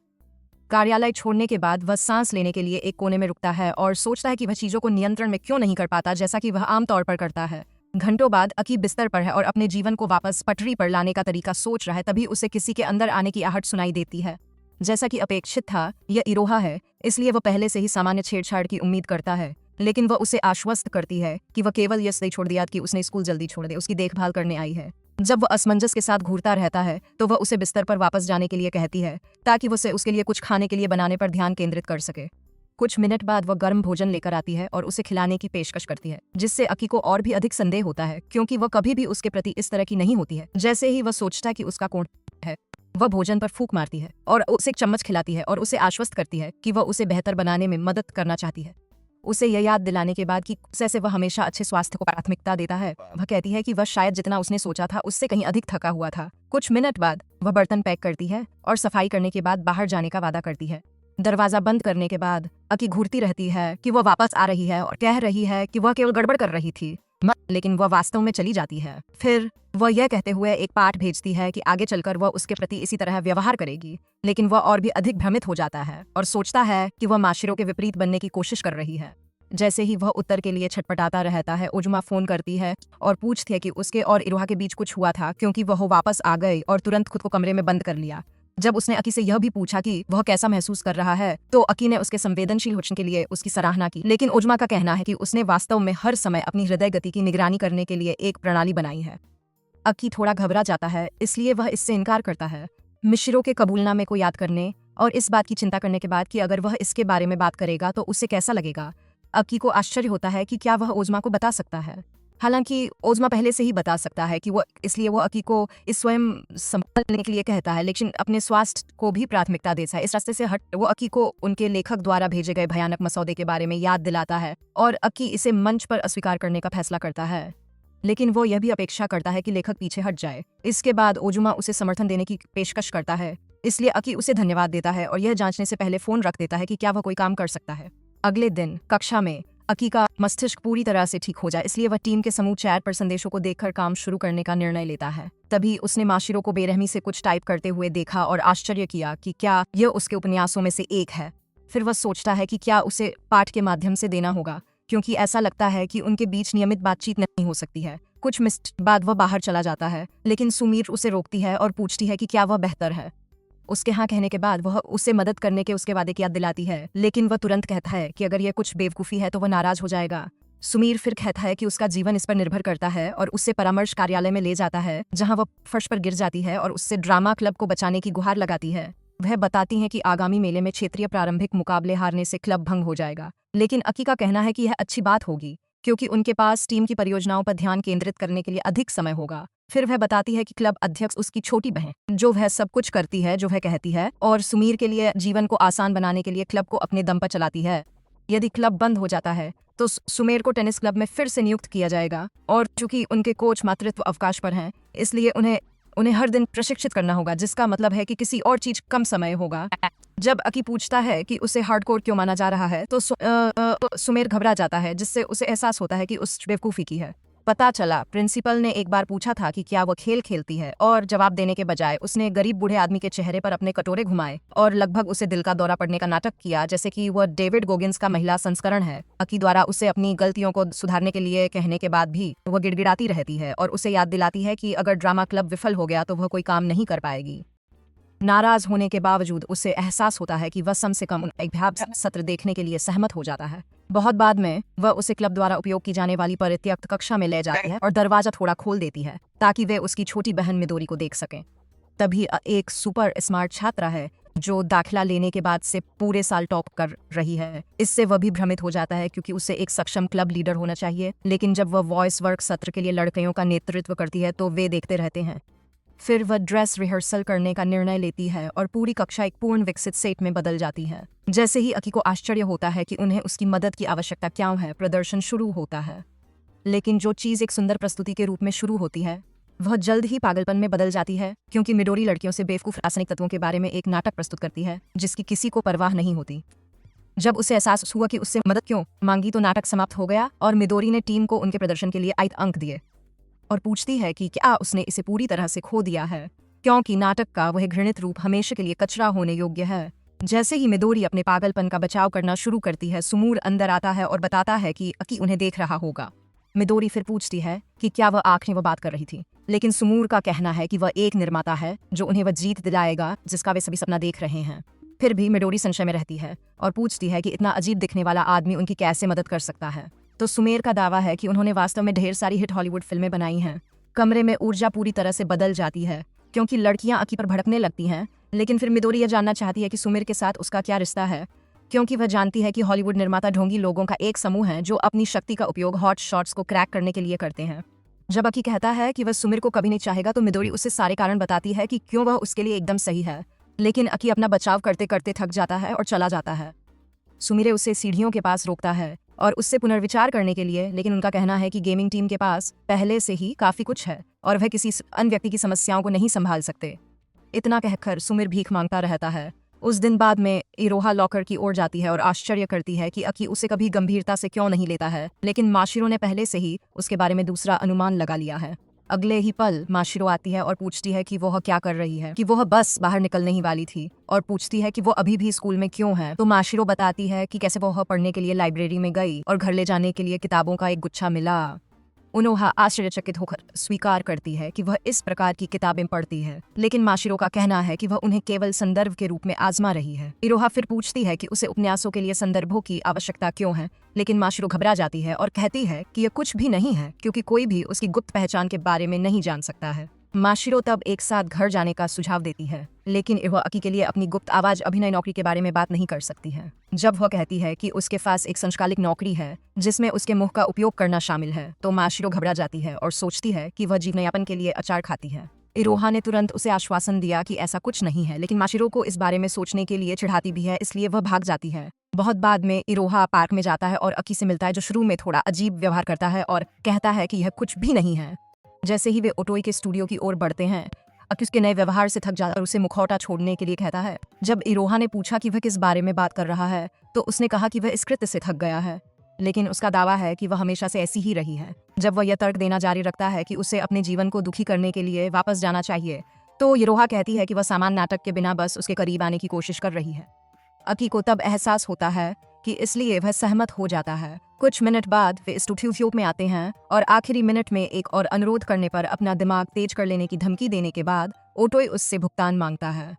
A: कार्यालय छोड़ने के बाद वह सांस लेने के लिए एक कोने में रुकता है और सोचता है कि वह चीजों को नियंत्रण में क्यों नहीं कर पाता जैसा कि वह आमतौर पर करता है। घंटों बाद अकी बिस्तर पर है और अपने जीवन को वापस पटरी पर लाने का तरीका सोच रहा है, तभी उसे किसी के अंदर आने की आहट सुनाई देती है। जैसा कि अपेक्षित था, यह इरोहा है, इसलिए वह पहले से ही सामान्य छेड़छाड़ की उम्मीद करता है, लेकिन वह उसे आश्वस्त करती है कि वह केवल यह छोड़ दिया कि उसने स्कूल जल्दी छोड़ दे, उसकी देखभाल करने आई है। जब वह असमंजस के साथ घूरता रहता है तो वह उसे बिस्तर पर वापस जाने के लिए कहती है ताकि वह उसे उसके लिए कुछ खाने के लिए बनाने पर ध्यान केंद्रित कर सके। कुछ मिनट बाद वह गर्म भोजन लेकर आती है और उसे खिलाने की पेशकश करती है, जिससे अकी को और भी अधिक संदेह होता है क्योंकि वह कभी भी उसके प्रति इस तरह की नहीं होती है। जैसे ही वह सोचता है कि उसका कौन है, वह भोजन पर फूंक मारती है और उसे एक चम्मच खिलाती है और उसे आश्वस्त करती है कि वह उसे बेहतर बनाने में मदद करना चाहती है। उसे यह याद दिलाने के बाद कि जैसे वह हमेशा अच्छे स्वास्थ्य को प्राथमिकता देता है, वह कहती है कि वह शायद जितना उसने सोचा था उससे कहीं अधिक थका हुआ था। कुछ मिनट बाद वह बर्तन पैक करती है और सफाई करने के बाद बाहर जाने का वादा करती है। दरवाजा बंद करने के बाद अकी घूरती रहती है कि वह वापस आ रही है और कह रही है कि वह केवल गड़बड़ कर रही थी, लेकिन वह वास्तव में चली जाती है। फिर वह यह कहते हुए एक पाठ भेजती है कि आगे चलकर वह उसके प्रति इसी तरह व्यवहार करेगी, लेकिन वह और भी अधिक भ्रमित हो जाता है और सोचता है कि वह माशिरों के विपरीत बनने की कोशिश कर रही है। जैसे ही वह उत्तर के लिए छटपटाता रहता है, उजुमा फोन करती है और पूछती है कि उसके और इरोहा के बीच कुछ हुआ था, क्योंकि वह वापस आ गई और तुरंत खुद को कमरे में बंद कर लिया। जब उसने अकी से यह भी पूछा कि वह कैसा महसूस कर रहा है, तो अकी ने उसके संवेदनशील होने के लिए उसकी सराहना की, लेकिन उजुमा का कहना है कि उसने वास्तव में हर समय अपनी हृदय गति की निगरानी करने के लिए एक प्रणाली बनाई है। अकी थोड़ा घबरा जाता है, इसलिए वह इससे इनकार करता है, मिश्रों के कबूलनामे को याद करने और इस बात की चिंता करने के बाद कि अगर वह इसके बारे में बात करेगा तो उसे कैसा लगेगा। अकी को आश्चर्य होता है कि क्या वह ओज़मा को बता सकता है। हालांकि ओज़मा पहले से ही बता सकता है कि इसलिए वो अकी को इस स्वयं संभालने के लिए कहता है, लेकिन अपने स्वास्थ्य को भी प्राथमिकता देता है। इस रास्ते से हट वो अकी को उनके लेखक द्वारा भेजे गए भयानक मसौदे के बारे में याद दिलाता है और अकी इसे मंच पर अस्वीकार करने का फैसला करता है, लेकिन वो यह भी अपेक्षा करता है कि लेखक पीछे हट जाए। इसके बाद ओजुमा उसे समर्थन देने की पेशकश करता है, इसलिए अकी उसे धन्यवाद देता है और यह जांचने से पहले फोन रख देता है कि क्या वह कोई काम कर सकता है। अगले दिन कक्षा में अकी का मस्तिष्क पूरी तरह से ठीक हो जाए, इसलिए वह टीम के समूह चैट पर संदेशों को देखकर काम शुरू करने का निर्णय लेता है। तभी उसने माशिरो को बेरहमी से कुछ टाइप करते हुए देखा और आश्चर्य किया कि क्या यह उसके उपन्यासों में से एक है। फिर वह सोचता है कि क्या उसे पाठ के माध्यम से देना होगा, क्योंकि ऐसा लगता है कि उनके बीच नियमित बातचीत नहीं हो सकती है। कुछ मिनट बाद वह बाहर चला जाता है, लेकिन सुमीर उसे रोकती है और पूछती है कि क्या वह बेहतर है। उसके हाँ कहने के बाद वह उसे मदद करने के उसके वादे की याद दिलाती है, लेकिन वह तुरंत कहता है कि अगर यह कुछ बेवकूफ़ी है तो वह नाराज हो जाएगा। सुमीर फिर कहता है कि उसका जीवन इस पर निर्भर करता है और उससे परामर्श कार्यालय में ले जाता है, जहां वह फर्श पर गिर जाती है और उससे ड्रामा क्लब को बचाने की गुहार लगाती है। वह बताती हैं कि आगामी मेले में क्षेत्रीय प्रारंभिक मुकाबले हारने से क्लब भंग हो जाएगा, लेकिन अकी का कहना है कि यह अच्छी बात होगी क्योंकि उनके पास टीम की परियोजनाओं पर ध्यान केंद्रित करने के लिए अधिक समय होगा। फिर वह बताती है कि क्लब अध्यक्ष उसकी छोटी बहन, जो वह सब कुछ करती है जो वह कहती है, और सुमीर के लिए जीवन को आसान बनाने के लिए क्लब को अपने दम पर चलाती है। यदि क्लब बंद हो जाता है तो सुमेर को टेनिस क्लब में फिर से नियुक्त किया जाएगा, और चूंकि उनके कोच मातृत्व अवकाश पर हैं, इसलिए उन्हें हर दिन प्रशिक्षित करना होगा, जिसका मतलब है कि किसी और चीज कम समय होगा। जब अकी पूछता है कि उसे हार्डकोर क्यों माना जा रहा है तो सुमेर घबरा जाता है, जिससे उसे एहसास होता है कि उस बेवकूफ़ी की है। पता चला प्रिंसिपल ने एक बार पूछा था कि क्या वह खेल खेलती है, और जवाब देने के बजाय उसने गरीब बूढ़े आदमी के चेहरे पर अपने कटोरे घुमाए और लगभग उसे दिल का दौरा पड़ने का नाटक किया, जैसे कि वह डेविड गोगिंस का महिला संस्करण है। अकी द्वारा उसे अपनी गलतियों को सुधारने के लिए कहने के बाद भी वह गिड़गिड़ाती रहती है और उसे याद दिलाती है कि अगर ड्रामा क्लब विफल हो गया तो वह कोई काम नहीं कर पाएगी। नाराज होने के बावजूद उसे एहसास होता है कि वह कम से कम एक अभ्यास सत्र देखने के लिए सहमत हो जाता है। बहुत बाद में वह उसे क्लब द्वारा उपयोग की जाने वाली परित्यक्त कक्षा में ले जाती है और दरवाजा थोड़ा खोल देती है ताकि वे उसकी छोटी बहन मिदोरी को देख सकें। तभी एक सुपर स्मार्ट छात्रा है जो दाखिला लेने के बाद से पूरे साल टॉप कर रही है। इससे वह भी भ्रमित हो जाता है क्योंकि उसे एक सक्षम क्लब लीडर होना चाहिए, लेकिन जब वह वॉइस वर्क सत्र के लिए लड़कियों का नेतृत्व करती है तो वे देखते रहते हैं। फिर वह ड्रेस रिहर्सल करने का निर्णय लेती है और पूरी कक्षा एक पूर्ण विकसित सेट में बदल जाती है। जैसे ही अकी को आश्चर्य होता है कि उन्हें उसकी मदद की आवश्यकता क्यों है, प्रदर्शन शुरू होता है। लेकिन जो चीज़ एक सुंदर प्रस्तुति के रूप में शुरू होती है वह जल्द ही पागलपन में बदल जाती है, क्योंकि मिडोरी लड़कियों से बेवकूफ रासायनिक तत्वों के बारे में एक नाटक प्रस्तुत करती है जिसकी किसी को परवाह नहीं होती। जब उसे एहसास हुआ कि उससे मदद क्यों मांगी तो नाटक समाप्त हो गया और मिडोरी ने टीम को उनके प्रदर्शन के लिए 8 अंक दिए और पूछती है कि क्या उसने इसे पूरी तरह से खो दिया है, क्योंकि नाटक का वह घृणित रूप हमेशा के लिए कचरा होने योग्य है। जैसे ही मिडोरी अपने पागलपन का बचाव करना शुरू करती है, सुमूर अंदर आता है और बताता है कि अकी उन्हें देख रहा होगा। मिडोरी फिर पूछती है कि क्या वह आखिरी वो बात कर रही थी, लेकिन सुमूर का कहना है कि वह एक निर्माता है जो उन्हें वह जीत दिलाएगा जिसका वे सभी सपना देख रहे हैं। फिर भी मिडोरी संशय में रहती है और पूछती है कि इतना अजीब दिखने वाला आदमी उनकी कैसे मदद कर सकता है। तो सुमेर का दावा है कि उन्होंने वास्तव में ढेर सारी हिट हॉलीवुड फिल्में बनाई हैं। कमरे में ऊर्जा पूरी तरह से बदल जाती है क्योंकि लड़कियां अकी पर भड़कने लगती हैं, लेकिन फिर मिडोरी यह जानना चाहती है कि सुमेर के साथ उसका क्या रिश्ता है, क्योंकि वह जानती है कि हॉलीवुड निर्माता ढोंगी लोगों का एक समूह है जो अपनी शक्ति का उपयोग हॉट शॉट्स को क्रैक करने के लिए करते हैं। जब अकी कहता है कि वह सुमेर को कभी नहीं चाहेगा तो मिडोरी उसे सारे कारण बताती है कि क्यों वह उसके लिए एकदम सही है, लेकिन अकी अपना बचाव करते करते थक जाता है और चला जाता है। सुमीरे उसे सीढ़ियों के पास रोकता है और उससे पुनर्विचार करने के लिए, लेकिन उनका कहना है कि गेमिंग टीम के पास पहले से ही काफी कुछ है और वह किसी अन्य व्यक्ति की समस्याओं को नहीं संभाल सकते। इतना कहकर सुमीर भीख मांगता रहता है। उस दिन बाद में इरोहा लॉकर की ओर जाती है और आश्चर्य करती है कि अकी उसे कभी गंभीरता से क्यों नहीं लेता है, लेकिन माशिरो ने पहले से ही उसके बारे में दूसरा अनुमान लगा लिया है। अगले ही पल माशिरो आती है और पूछती है कि वह क्या कर रही है, कि वह बस बाहर निकलने ही वाली थी, और पूछती है कि वो अभी भी स्कूल में क्यों है। तो माशिरो बताती है कि कैसे वह पढ़ने के लिए लाइब्रेरी में गई और घर ले जाने के लिए किताबों का एक गुच्छा मिला। उनोहा आश्चर्यचकित होकर स्वीकार करती है कि वह इस प्रकार की किताबें पढ़ती है, लेकिन माशिरो का कहना है कि वह उन्हें केवल संदर्भ के रूप में आजमा रही है। इरोहा फिर पूछती है कि उसे उपन्यासों के लिए संदर्भों की आवश्यकता क्यों है, लेकिन माशिरो घबरा जाती है और कहती है कि यह कुछ भी नहीं है क्योंकि कोई भी उसकी गुप्त पहचान के बारे में नहीं जान सकता है। माशिरो तब एक साथ घर जाने का सुझाव देती है, लेकिन वह अकी के लिए अपनी गुप्त आवाज अभिनय नौकरी के बारे में बात नहीं कर सकती है। जब वह कहती है कि उसके पास एक संशकालिक नौकरी है जिसमें उसके मुंह का उपयोग करना शामिल है, तो माशिरो घबरा जाती है और सोचती है कि वह जीवनयापन के लिए अचार खाती है। इरोहा ने तुरंत उसे आश्वासन दिया कि ऐसा कुछ नहीं है, लेकिन माशिरो को इस बारे में सोचने के लिए चिढ़ाती भी है, इसलिए वह भाग जाती है। बहुत बाद में इरोहा पार्क में जाता है और अकी से मिलता है, जो शुरू में थोड़ा अजीब व्यवहार करता है और कहता है कि यह कुछ भी नहीं है। जैसे ही वे ओटोई के स्टूडियो की ओर बढ़ते हैं, अकी उसके नए व्यवहार से थक जाता और उसे मुखौटा छोड़ने के लिए कहता है। जब इरोहा ने पूछा कि वह किस बारे में बात कर रहा है, तो उसने कहा कि वह इस कृत्य से थक गया है, लेकिन उसका दावा है कि वह हमेशा से ऐसी ही रही है। जब वह यह तर्क देना जारी रखता है कि उसे अपने जीवन को दुखी करने के लिए वापस जाना चाहिए, तो इरोहा कहती है कि वह सामान्य नाटक के बिना बस उसके करीब आने की कोशिश कर रही है। अकी को तब एहसास होता है कि इसलिए वह सहमत हो जाता है। कुछ मिनट बाद वे स्टूडियो में आते हैं और आखिरी मिनट में एक और अनुरोध करने पर अपना दिमाग तेज कर लेने की धमकी देने के बाद ओटोई उससे भुगतान मांगता है।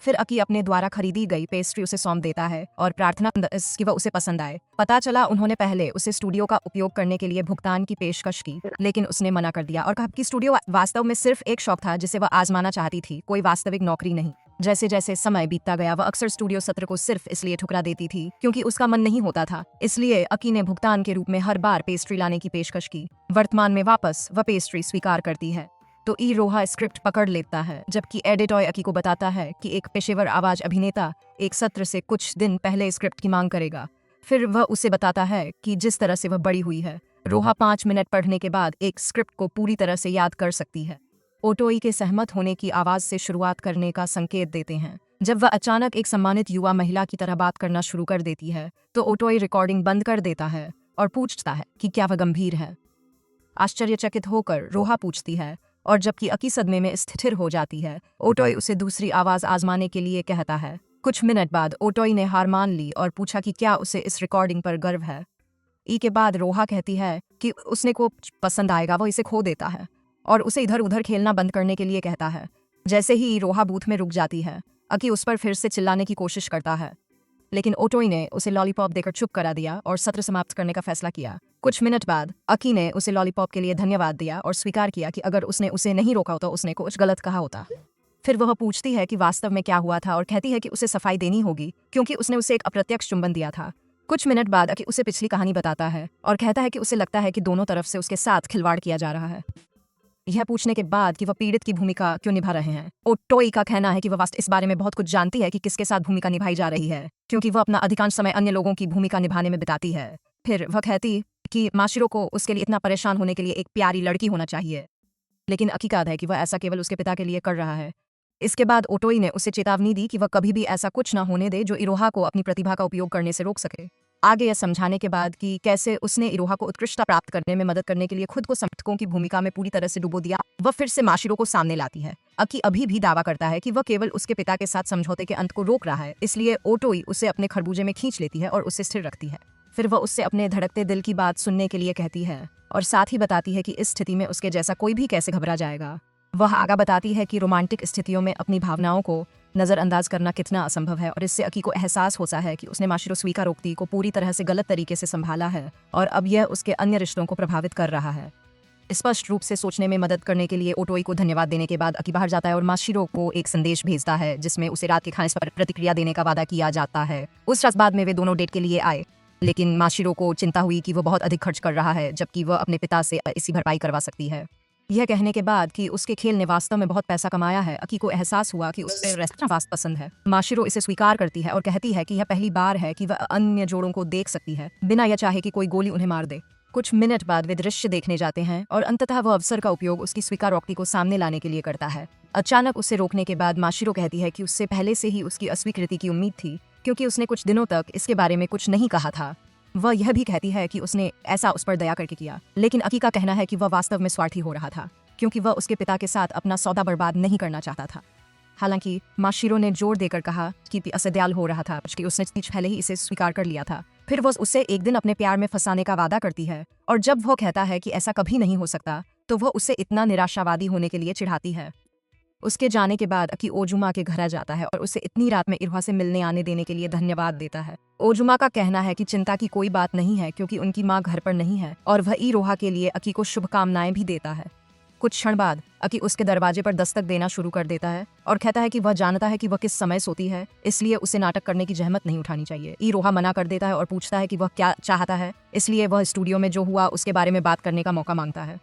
A: फिर अकी अपने द्वारा खरीदी गई पेस्ट्री उसे सौंप देता है और प्रार्थना कि वह उसे पसंद आए। पता चला उन्होंने पहले उसे स्टूडियो का उपयोग करने के लिए भुगतान की पेशकश की, लेकिन उसने मना कर दिया और कहा कि स्टूडियो वास्तव में सिर्फ एक शौक था जिसे वह आजमाना चाहती थी, कोई वास्तविक नौकरी नहीं। जैसे जैसे समय बीतता गया, वह अक्सर स्टूडियो सत्र को सिर्फ इसलिए ठुकरा देती थी क्योंकि उसका मन नहीं होता था, इसलिए अकी ने भुगतान के रूप में हर बार पेस्ट्री लाने की पेशकश की। वर्तमान में वापस वह पेस्ट्री स्वीकार करती है तो इरोहा स्क्रिप्ट पकड़ लेता है, जबकि एडिटॉय अकी को बताता है कि एक पेशेवर आवाज अभिनेता एक सत्र से कुछ दिन पहले स्क्रिप्ट की मांग करेगा। फिर वह उसे बताता है कि जिस तरह से वह बड़ी हुई है, रोहा 5 मिनट पढ़ने के बाद एक स्क्रिप्ट को पूरी तरह से याद कर सकती है। ओटोई के सहमत होने की आवाज से शुरुआत करने का संकेत देते हैं। जब वह अचानक एक सम्मानित युवा महिला की तरह बात करना शुरू कर देती है, तो ओटोई रिकॉर्डिंग बंद कर देता है और पूछता है कि क्या वह गंभीर है। आश्चर्यचकित होकर रोहा पूछती है, और जबकि अकी सदमे में स्थिर हो जाती है, ओटोई उसे दूसरी आवाज आजमाने के लिए कहता है। कुछ मिनट बाद ओटोई ने हार मान ली और पूछा कि क्या उसे इस रिकॉर्डिंग पर गर्व है। के बाद रोहा कहती है कि उसने को पसंद आएगा, वो इसे खो देता है और उसे इधर उधर खेलना बंद करने के लिए कहता है। जैसे ही रोहा बूथ में रुक जाती है, अकी उस पर फिर से चिल्लाने की कोशिश करता है, लेकिन ओटोई ने उसे लॉलीपॉप देकर चुप करा दिया और सत्र समाप्त करने का फैसला किया। कुछ मिनट बाद अकी ने उसे लॉलीपॉप के लिए धन्यवाद दिया और स्वीकार किया कि अगर उसने उसे नहीं रोका होता उसने कुछ गलत कहा होता। फिर वह पूछती है कि वास्तव में क्या हुआ था और कहती है कि उसे सफाई देनी होगी क्योंकि उसने उसे एक अप्रत्यक्ष चुंबन दिया था। कुछ मिनट बाद अकी उसे पिछली कहानी बताता है और कहता है कि उसे लगता है कि दोनों तरफ से उसके साथ खिलवाड़ किया जा रहा है। यह पूछने के बाद कि वह पीड़ित की भूमिका क्यों निभा रहे हैं, ओटोई का कहना है कि वह वास्तव इस बारे में बहुत कुछ जानती है कि किसके साथ भूमिका निभाई जा रही है, क्योंकि वह अपना अधिकांश समय अन्य लोगों की भूमिका निभाने में बिताती है। फिर वह कहती कि माशिरो को उसके लिए इतना परेशान होने के लिए एक प्यारी लड़की होना चाहिए, लेकिन हकीकत है कि वह ऐसा केवल उसके पिता के लिए कर रहा है। इसके बाद ओटोई ने उसे चेतावनी दी कि वह कभी भी ऐसा कुछ न होने दे जो इरोहा को अपनी प्रतिभा का उपयोग करने से रोक सके। आगे यह समझाने के बाद कि कैसे उसने इरोहा को उत्कृष्टता प्राप्त करने में मदद करने के लिए खुद को समर्थकों की भूमिका में पूरी तरह से डुबो दिया, वह फिर से माशिरो को सामने लाती है। अकी अभी भी दावा करता है कि वह केवल उसके पिता के साथ समझौते के अंत को रोक रहा है, इसलिए ओटोई उसे अपने खरबूजे में खींच लेती है और उसे स्थिर रखती है। फिर वह उससे अपने धड़कते दिल की बात सुनने के लिए कहती है और साथ ही बताती है कि इस स्थिति में उसके जैसा कोई भी कैसे घबरा जाएगा। वह आगे बताती है कि रोमांटिक स्थितियों में अपनी भावनाओं को नज़रअंदाज करना कितना असंभव है और इससे अकी को एहसास होता है कि उसने माशिरो स्वीकारोक्ति को पूरी तरह से गलत तरीके से संभाला है और अब यह उसके अन्य रिश्तों को प्रभावित कर रहा है। स्पष्ट रूप से सोचने में मदद करने के लिए ओटोई को धन्यवाद देने के बाद अकी बाहर जाता है और माशिरो को एक संदेश भेजता है जिसमें उसे रात के खाने पर प्रतिक्रिया देने का वादा किया जाता है। उस रात बाद में वे दोनों डेट के लिए आए, लेकिन माशिरो को चिंता हुई कि वह बहुत अधिक खर्च कर रहा है जबकि वह अपने पिता से इसी भरपाई करवा सकती है। यह कहने के बाद कि उसके खेल ने वास्तव में बहुत पैसा कमाया है, अकी को एहसास हुआ कि उसे रेस्टोरेंट फास्ट पसंद है। माशिरो इसे स्वीकार करती है और कहती है कि यह पहली बार है कि वह अन्य जोड़ों को देख सकती है बिना यह चाहे कि कोई गोली उन्हें मार दे। कुछ मिनट बाद वे दृश्य देखने जाते हैं और अंततः वह अवसर का उपयोग उसकी स्वीकारोक्ति को सामने लाने के लिए करता है। अचानक उसे रोकने के बाद माशिरो कहती है कि उससे पहले से ही उसकी अस्वीकृति की उम्मीद थी क्योंकि उसने कुछ दिनों तक इसके बारे में कुछ नहीं कहा था। वह यह भी कहती है कि उसने ऐसा उस पर दया करके किया, लेकिन अकी का कहना है कि वह वास्तव में स्वार्थी हो रहा था क्योंकि वह उसके पिता के साथ अपना सौदा बर्बाद नहीं करना चाहता था। हालांकि माशिरो ने जोर देकर कहा कि असदयाल हो रहा था कि उसने पहले ही इसे स्वीकार कर लिया था। फिर वह उसे एक दिन अपने प्यार में फंसाने का वादा करती है और जब वह कहता है कि ऐसा कभी नहीं हो सकता तो वह उसे इतना निराशावादी होने के लिए चिढ़ाती है। उसके जाने के बाद अकी ओजुमा के घर आ जाता है और उसे इतनी रात में इरोहा से मिलने आने देने के लिए धन्यवाद देता है। ओजुमा का कहना है कि चिंता की कोई बात नहीं है क्योंकि उनकी माँ घर पर नहीं है और वह इरोहा के लिए अकी को शुभकामनाएं भी देता है। कुछ क्षण बाद अकी उसके दरवाजे पर दस्तक देना शुरू कर देता है और कहता है कि वह जानता है कि वह किस समय सोती है, इसलिए उसे नाटक करने की जहमत नहीं उठानी चाहिए। इरोहा मना कर देता है और पूछता है कि वह क्या चाहता है, इसलिए वह स्टूडियो में जो हुआ उसके बारे में बात करने का मौका मांगता है।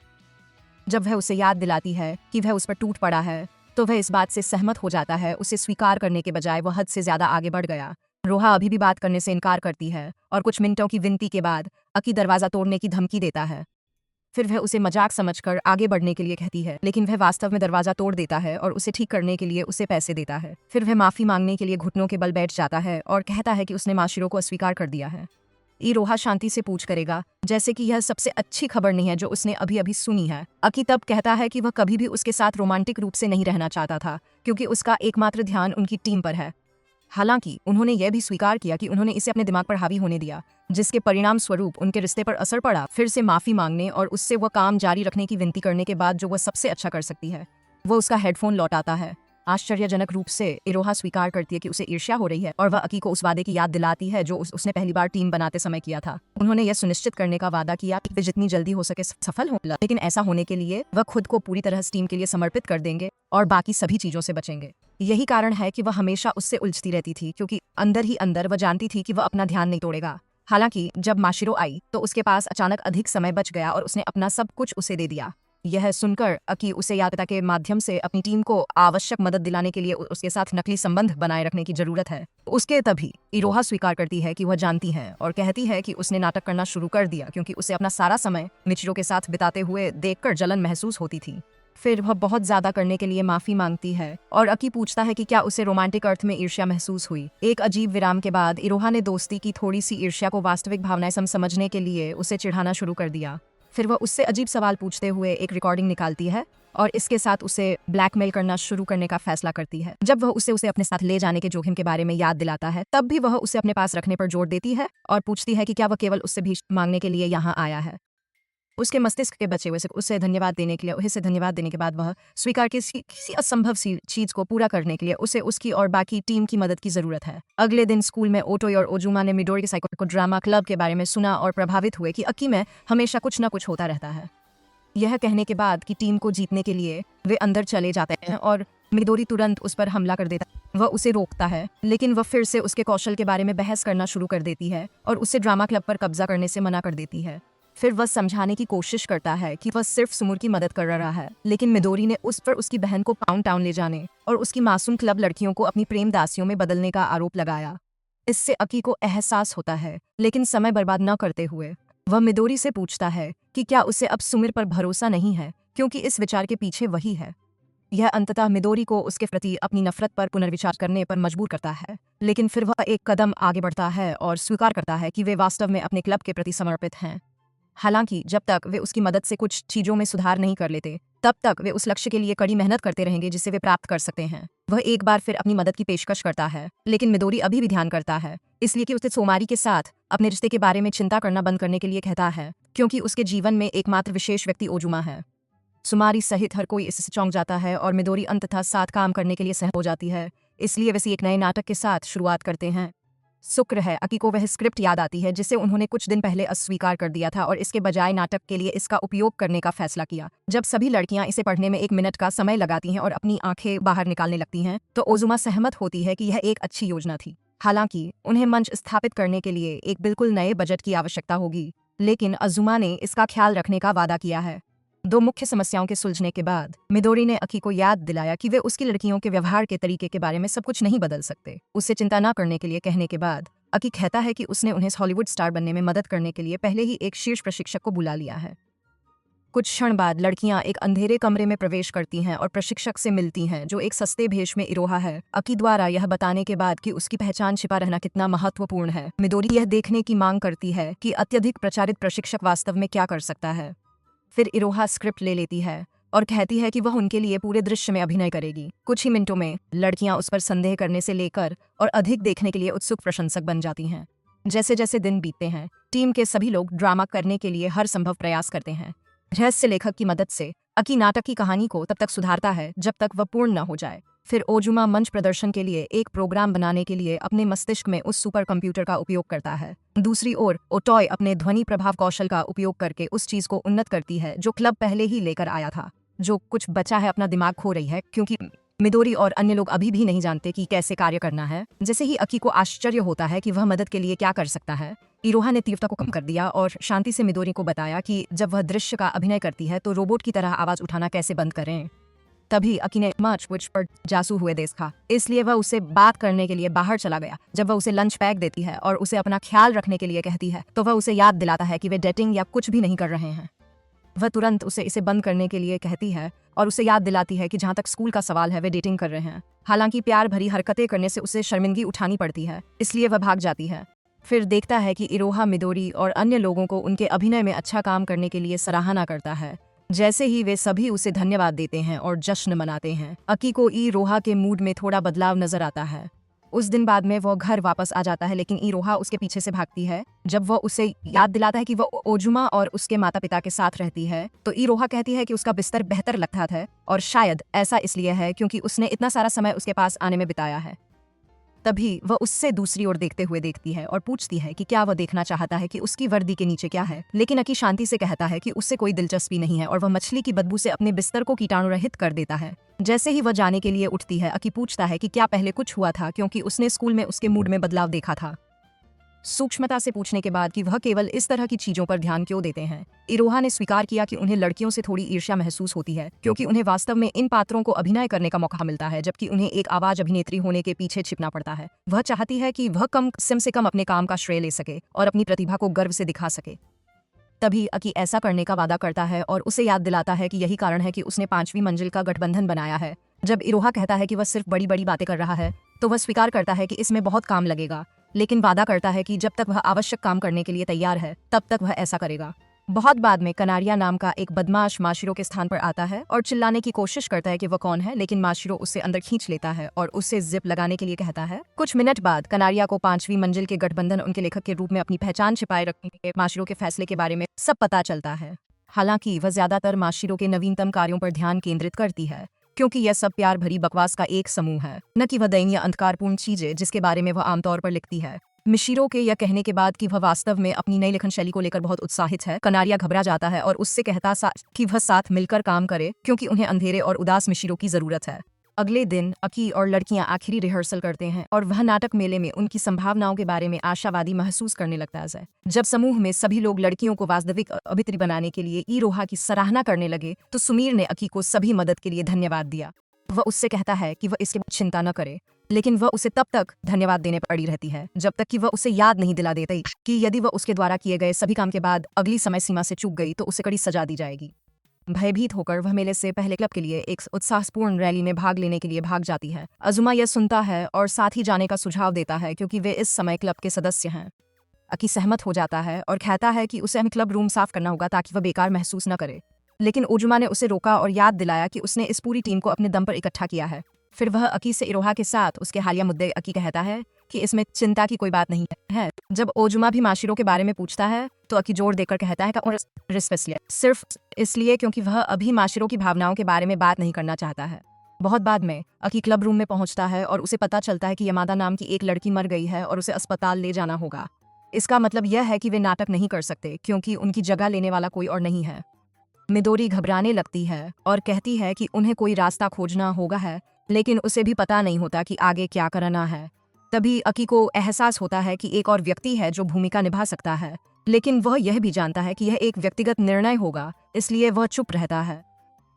A: जब वह उसे याद दिलाती है कि वह उस पर टूट पड़ा है तो वह इस बात से सहमत हो जाता है। उसे स्वीकार करने के बजाय वह हद से ज्यादा आगे बढ़ गया। रोहा अभी भी बात करने से इनकार करती है और कुछ मिनटों की विनती के बाद अकी दरवाजा तोड़ने की धमकी देता है। फिर वह उसे मजाक समझकर आगे बढ़ने के लिए कहती है, लेकिन वह वास्तव में दरवाजा तोड़ देता है और उसे ठीक करने के लिए उसे पैसे देता है। फिर वह माफी मांगने के लिए घुटनों के बल बैठ जाता है और कहता है कि उसने माशिरो को अस्वीकार कर दिया है। इरोहा शांति से पूछ करेगा, जैसे कि यह सबसे अच्छी खबर नहीं है जो उसने अभी अभी सुनी है। अकी तब कहता है कि वह कभी भी उसके साथ रोमांटिक रूप से नहीं रहना चाहता था क्योंकि उसका एकमात्र ध्यान उनकी टीम पर है। हालांकि उन्होंने यह भी स्वीकार किया कि उन्होंने इसे अपने दिमाग पर हावी होने दिया, जिसके परिणाम स्वरूप उनके रिश्ते पर असर पड़ा। फिर से माफी मांगने और उससे वह काम जारी रखने की विनती करने के बाद जो वह सबसे अच्छा कर सकती है, वह उसका हेडफोन लौटाता है। आश्चर्यजनक रूप से इरोहा स्वीकार करती है कि उसे ईर्ष्या हो रही है और वह अकी को उस वादे की याद दिलाती है जो उसने पहली बार टीम बनाते समय किया था। उन्होंने यह सुनिश्चित करने का वादा किया कि वे जितनी जल्दी हो सके सफल हों, लेकिन ऐसा होने के लिए वह खुद को पूरी तरह टीम के लिए समर्पित कर देंगे और बाकी सभी चीजों से बचेंगे। यही कारण है कि वह हमेशा उससे उलझती रहती थी क्योंकि अंदर ही अंदर वह जानती थी कि वह अपना ध्यान नहीं तोड़ेगा। हालांकि जब माशिरो आई तो उसके पास अचानक अधिक समय बच गया और उसने अपना सब कुछ उसे दे दिया। यह सुनकर अकी उसे यात्रा के माध्यम से अपनी टीम को आवश्यक मदद दिलाने के लिए उसके साथ नकली संबंध बनाए रखने की जरूरत है। उसके तभी इरोहा स्वीकार करती है कि वह जानती है और कहती है कि उसने नाटक करना शुरू कर दिया क्योंकि उसे अपना सारा समय मिचिरो के साथ बिताते हुए देखकर जलन महसूस होती थी। फिर वह बहुत ज्यादा करने के लिए माफी मांगती है और अकी पूछता है कि क्या उसे रोमांटिक अर्थ में ईर्ष्या महसूस हुई। एक अजीब विराम के बाद इरोहा ने दोस्ती की थोड़ी सी ईर्ष्या को वास्तविक भावनाएं समझने के लिए उसे चिढ़ाना शुरू कर दिया। फिर वह उससे अजीब सवाल पूछते हुए एक रिकॉर्डिंग निकालती है और इसके साथ उसे ब्लैकमेल करना शुरू करने का फैसला करती है। जब वह उसे अपने साथ ले जाने के जोखिम के बारे में याद दिलाता है तब भी वह उसे अपने पास रखने पर जोर देती है और पूछती है कि क्या वह केवल उससे भीख मांगने के लिए यहाँ आया है। उसके मस्तिष्क के बचे हुए से उसे धन्यवाद देने के लिए उसे धन्यवाद देने के बाद वह स्वीकार किसी असंभव सी चीज को पूरा करने के लिए उसे उसकी और बाकी टीम की मदद की जरूरत है। अगले दिन स्कूल में ओटोई और ओजुमा ने मिडोरी के साइको ड्रामा क्लब के बारे में सुना और प्रभावित हुए कि अकी में हमेशा कुछ न कुछ होता रहता है। यह कहने के बाद कि टीम को जीतने के लिए वे अंदर चले जाते हैं और मिडोरी तुरंत उस पर हमला कर देता है। वह उसे रोकता है, लेकिन वह फिर से उसके कौशल के बारे में बहस करना शुरू कर देती है और उसे ड्रामा क्लब पर कब्जा करने से मना कर देती है। फिर वह समझाने की कोशिश करता है कि वह सिर्फ सुमुर की मदद कर रहा है, लेकिन मिडोरी ने उस पर उसकी बहन को पाउंड टाउन ले जाने और उसकी मासूम क्लब लड़कियों को अपनी प्रेम दासियों में बदलने का आरोप लगाया। इससे अकी को एहसास होता है, लेकिन समय बर्बाद न करते हुए वह मिडोरी से पूछता है कि क्या उसे अब सुमिर पर भरोसा नहीं है, क्योंकि इस विचार के पीछे वही है। यह अंततः मिडोरी को उसके प्रति अपनी नफरत पर पुनर्विचार करने पर मजबूर करता है, लेकिन फिर वह एक कदम आगे बढ़ता है और स्वीकार करता है कि वे वास्तव में अपने क्लब के प्रति समर्पित हैं। हालांकि जब तक वे उसकी मदद से कुछ चीजों में सुधार नहीं कर लेते, तब तक वे उस लक्ष्य के लिए कड़ी मेहनत करते रहेंगे जिसे वे प्राप्त कर सकते हैं। वह एक बार फिर अपनी मदद की पेशकश करता है, लेकिन मिडोरी अभी भी ध्यान करता है, इसलिए कि उसे सोमारी के साथ अपने रिश्ते के बारे में चिंता करना बंद करने के लिए कहता है, क्योंकि उसके जीवन में एकमात्र विशेष व्यक्ति ओजुमा है। सुमारी सहित हर कोई इससे चौंक जाता है और मिडोरी अंततः साथ काम करने के लिए सहमत हो जाती है। इसलिए वे एक नए नाटक के साथ शुरुआत करते हैं। शुक्र है अकी को वह स्क्रिप्ट याद आती है जिसे उन्होंने कुछ दिन पहले अस्वीकार कर दिया था और इसके बजाय नाटक के लिए इसका उपयोग करने का फैसला किया। जब सभी लड़कियां इसे पढ़ने में 1 मिनट का समय लगाती हैं और अपनी आंखें बाहर निकालने लगती हैं, तो ओजुमा सहमत होती है कि यह एक अच्छी योजना थी। हालांकि उन्हें मंच स्थापित करने के लिए एक बिल्कुल नए बजट की आवश्यकता होगी, लेकिन अजुमा ने इसका ख्याल रखने का वादा किया है। 2 मुख्य समस्याओं के सुलझने के बाद मिडोरी ने अकी को याद दिलाया कि वे उसकी लड़कियों के व्यवहार के तरीके के बारे में सब कुछ नहीं बदल सकते। उसे चिंता न करने के लिए कहने के बाद अकी कहता है कि उसने उन्हें हॉलीवुड स्टार बनने में मदद करने के लिए पहले ही एक शीर्ष प्रशिक्षक को बुला लिया है। कुछ क्षण बाद लड़कियां एक अंधेरे कमरे में प्रवेश करती हैं और प्रशिक्षक से मिलती हैं, जो एक सस्ते भेष में इरोहा है। अकी द्वारा यह बताने के बाद कि उसकी पहचान छिपा रहना कितना महत्वपूर्ण है, मिडोरी यह देखने की मांग करती है कि अत्यधिक प्रचारित प्रशिक्षक वास्तव में क्या कर सकता है। फिर इरोहा स्क्रिप्ट ले लेती है और कहती है कि वह उनके लिए पूरे दृश्य में अभिनय करेगी। कुछ ही मिनटों में लड़कियां उस पर संदेह करने से लेकर और अधिक देखने के लिए उत्सुक प्रशंसक बन जाती हैं। जैसे जैसे दिन बीतते हैं, टीम के सभी लोग ड्रामा करने के लिए हर संभव प्रयास करते हैं। रहस्य लेखक की मदद से अकी नाटक की कहानी को तब तक सुधारता है जब तक वह पूर्ण न हो जाए। फिर ओजुमा मंच प्रदर्शन के लिए एक प्रोग्राम बनाने के लिए अपने मस्तिष्क में उस सुपर कंप्यूटर का उपयोग करता है। दूसरी ओर ओटोई अपने ध्वनि प्रभाव कौशल का उपयोग करके उस चीज को उन्नत करती है जो क्लब पहले ही लेकर आया था। जो कुछ बचा है अपना दिमाग खो रही है, क्योंकि मिडोरी और अन्य लोग अभी भी नहीं जानते कि कैसे कार्य करना है। जैसे ही अकी को आश्चर्य होता है कि वह मदद के लिए क्या कर सकता है, इरोहा ने तीव्रता को कम कर दिया और शांति से मिडोरी को बताया कि जब वह दृश्य का अभिनय करती है तो रोबोट की तरह आवाज उठाना कैसे बंद करें। तभी अकी ने मार्च विच पर जासू हुए देखा, इसलिए वह उसे बात करने के लिए बाहर चला गया। जब वह उसे लंच पैक देती है और उसे अपना ख्याल रखने के लिए कहती है, तो वह उसे याद दिलाता है कि वे डेटिंग या कुछ भी नहीं कर रहे हैं। वह तुरंत उसे इसे बंद करने के लिए कहती है और उसे याद दिलाती है कि जहां तक स्कूल का सवाल है वे डेटिंग कर रहे हैं। हालांकि प्यार भरी हरकतें करने से उसे शर्मिंदगी उठानी पड़ती है, इसलिए वह भाग जाती है। फिर देखता है कि इरोहा मिडोरी और अन्य लोगों को उनके अभिनय में अच्छा काम करने के लिए सराहना करता है। जैसे ही वे सभी उसे धन्यवाद देते हैं और जश्न मनाते हैं, अकी को इरोहा के मूड में थोड़ा बदलाव नजर आता है। उस दिन बाद में वो घर वापस आ जाता है, लेकिन इरोहा उसके पीछे से भागती है। जब वो उसे याद दिलाता है कि वो ओजुमा और उसके माता पिता के साथ रहती है, तो इरोहा कहती है कि उसका बिस्तर बेहतर लगता था और शायद ऐसा इसलिए है क्योंकि उसने इतना सारा समय उसके पास आने में बिताया है। तभी वह उससे दूसरी ओर देखते हुए देखती है और पूछती है कि क्या वह देखना चाहता है कि उसकी वर्दी के नीचे क्या है, लेकिन अकी शांति से कहता है कि उससे कोई दिलचस्पी नहीं है और वह मछली की बदबू से अपने बिस्तर को कीटाणु रहित कर देता है। जैसे ही वह जाने के लिए उठती है, अकी पूछता है कि क्या पहले कुछ हुआ था, क्योंकि उसने स्कूल में उसके मूड में बदलाव देखा था। सूक्ष्मता से पूछने के बाद कि वह केवल इस तरह की चीजों पर ध्यान क्यों देते हैं, इरोहा ने स्वीकार किया कि उन्हें लड़कियों से थोड़ी ईर्ष्या महसूस होती है, क्योंकि उन्हें वास्तव में इन पात्रों को अभिनय करने का मौका मिलता है, जबकि उन्हें एक आवाज अभिनेत्री होने के पीछे छिपना पड़ता है। वह चाहती है कि वह कम से कम अपने काम का श्रेय ले सके और अपनी प्रतिभा को गर्व से दिखा सके। तभी अकी ऐसा करने का वादा करता है और उसे याद दिलाता है कि यही कारण है कि उसने 5वीं मंजिल का गठबंधन बनाया है। जब इरोहा कहता है कि वह सिर्फ बड़ी बड़ी बातें कर रहा है, तो वह स्वीकार करता है कि इसमें बहुत काम लगेगा, लेकिन वादा करता है कि जब तक वह आवश्यक काम करने के लिए तैयार है, तब तक वह ऐसा करेगा। बहुत बाद में कनारिया नाम का एक बदमाश माशिरो के स्थान पर आता है और चिल्लाने की कोशिश करता है कि वह कौन है, लेकिन माशिरो उससे अंदर खींच लेता है और उससे जिप लगाने के लिए कहता है। कुछ मिनट बाद कनारिया को 5वीं मंजिल के गठबंधन उनके लेखक के रूप में अपनी पहचान छिपाए रखने के माशिरो के फैसले के बारे में सब पता चलता है। हालांकि वह ज्यादातर माशिरों के नवीनतम कार्यों पर ध्यान केंद्रित करती है, क्योंकि यह सब प्यार भरी बकवास का एक समूह है, न कि वह दयनीय अंधकारपूर्ण चीजें जिसके बारे में वह आमतौर पर लिखती है। मिशीरो के यह कहने के बाद कि वह वास्तव में अपनी नई लेखन शैली को लेकर बहुत उत्साहित है, कनारिया घबरा जाता है और उससे कहता कि वह साथ मिलकर काम करे, क्योंकि उन्हें अंधेरे और उदास मिशीरो की जरूरत है। अगले दिन अकी और लड़कियां आखिरी रिहर्सल करते हैं और वह नाटक मेले में उनकी संभावनाओं के बारे में आशावादी महसूस करने लगता है। जब समूह में सभी लोग लड़कियों को वास्तविक अभिनेत्री बनाने के लिए इरोहा की सराहना करने लगे तो सुमीर ने अकी को सभी मदद के लिए धन्यवाद दिया। वह उससे कहता है कि वह इसके बाद चिंता न करे, लेकिन वह उसे तब तक धन्यवाद देने पर अड़ी रहती है जब तक कि वह उसे याद नहीं दिला देती कि यदि वह उसके द्वारा किए गए सभी काम के बाद अगली समय सीमा से चूक गई तो उसे कड़ी सजा दी जाएगी। भयभीत होकर वह मेले से पहले क्लब के लिए एक उत्साहपूर्ण रैली में भाग लेने के लिए भाग जाती है। अजुमा यह सुनता है और साथ ही जाने का सुझाव देता है क्योंकि वे इस समय क्लब के सदस्य हैं। अकी सहमत हो जाता है और कहता है कि उसे क्लब रूम साफ करना होगा ताकि वह बेकार महसूस न करे, लेकिन ओजुमा ने उसे रोका और याद दिलाया कि उसने इस पूरी टीम को अपने दम पर इकट्ठा किया है। फिर वह अकी से इरोहा के साथ उसके हालिया मुद्दे अकी कहता है कि इसमें चिंता की कोई बात नहीं है। जब ओजुमा भी माशिरो के बारे में पूछता है तो अकी जोर देकर कहता है कि सिर्फ इसलिए क्योंकि वह अभी माशिरो की भावनाओं के बारे में बात नहीं करना चाहता है। बहुत बाद में अकी क्लब रूम में पहुंचता है और उसे पता चलता है कि यमादा नाम की एक लड़की मर गई है और उसे अस्पताल ले जाना होगा। इसका मतलब यह है कि वे नाटक नहीं कर सकते क्योंकि उनकी जगह लेने वाला कोई और नहीं है। मिदोरी घबराने लगती है और कहती है कि उन्हें कोई रास्ता खोजना होगा है, लेकिन उसे भी पता नहीं होता कि आगे क्या करना है। तभी अकी को एहसास होता है कि एक और व्यक्ति है जो भूमिका निभा सकता है, लेकिन वह यह भी जानता है कि यह एक व्यक्तिगत निर्णय होगा, इसलिए वह चुप रहता है।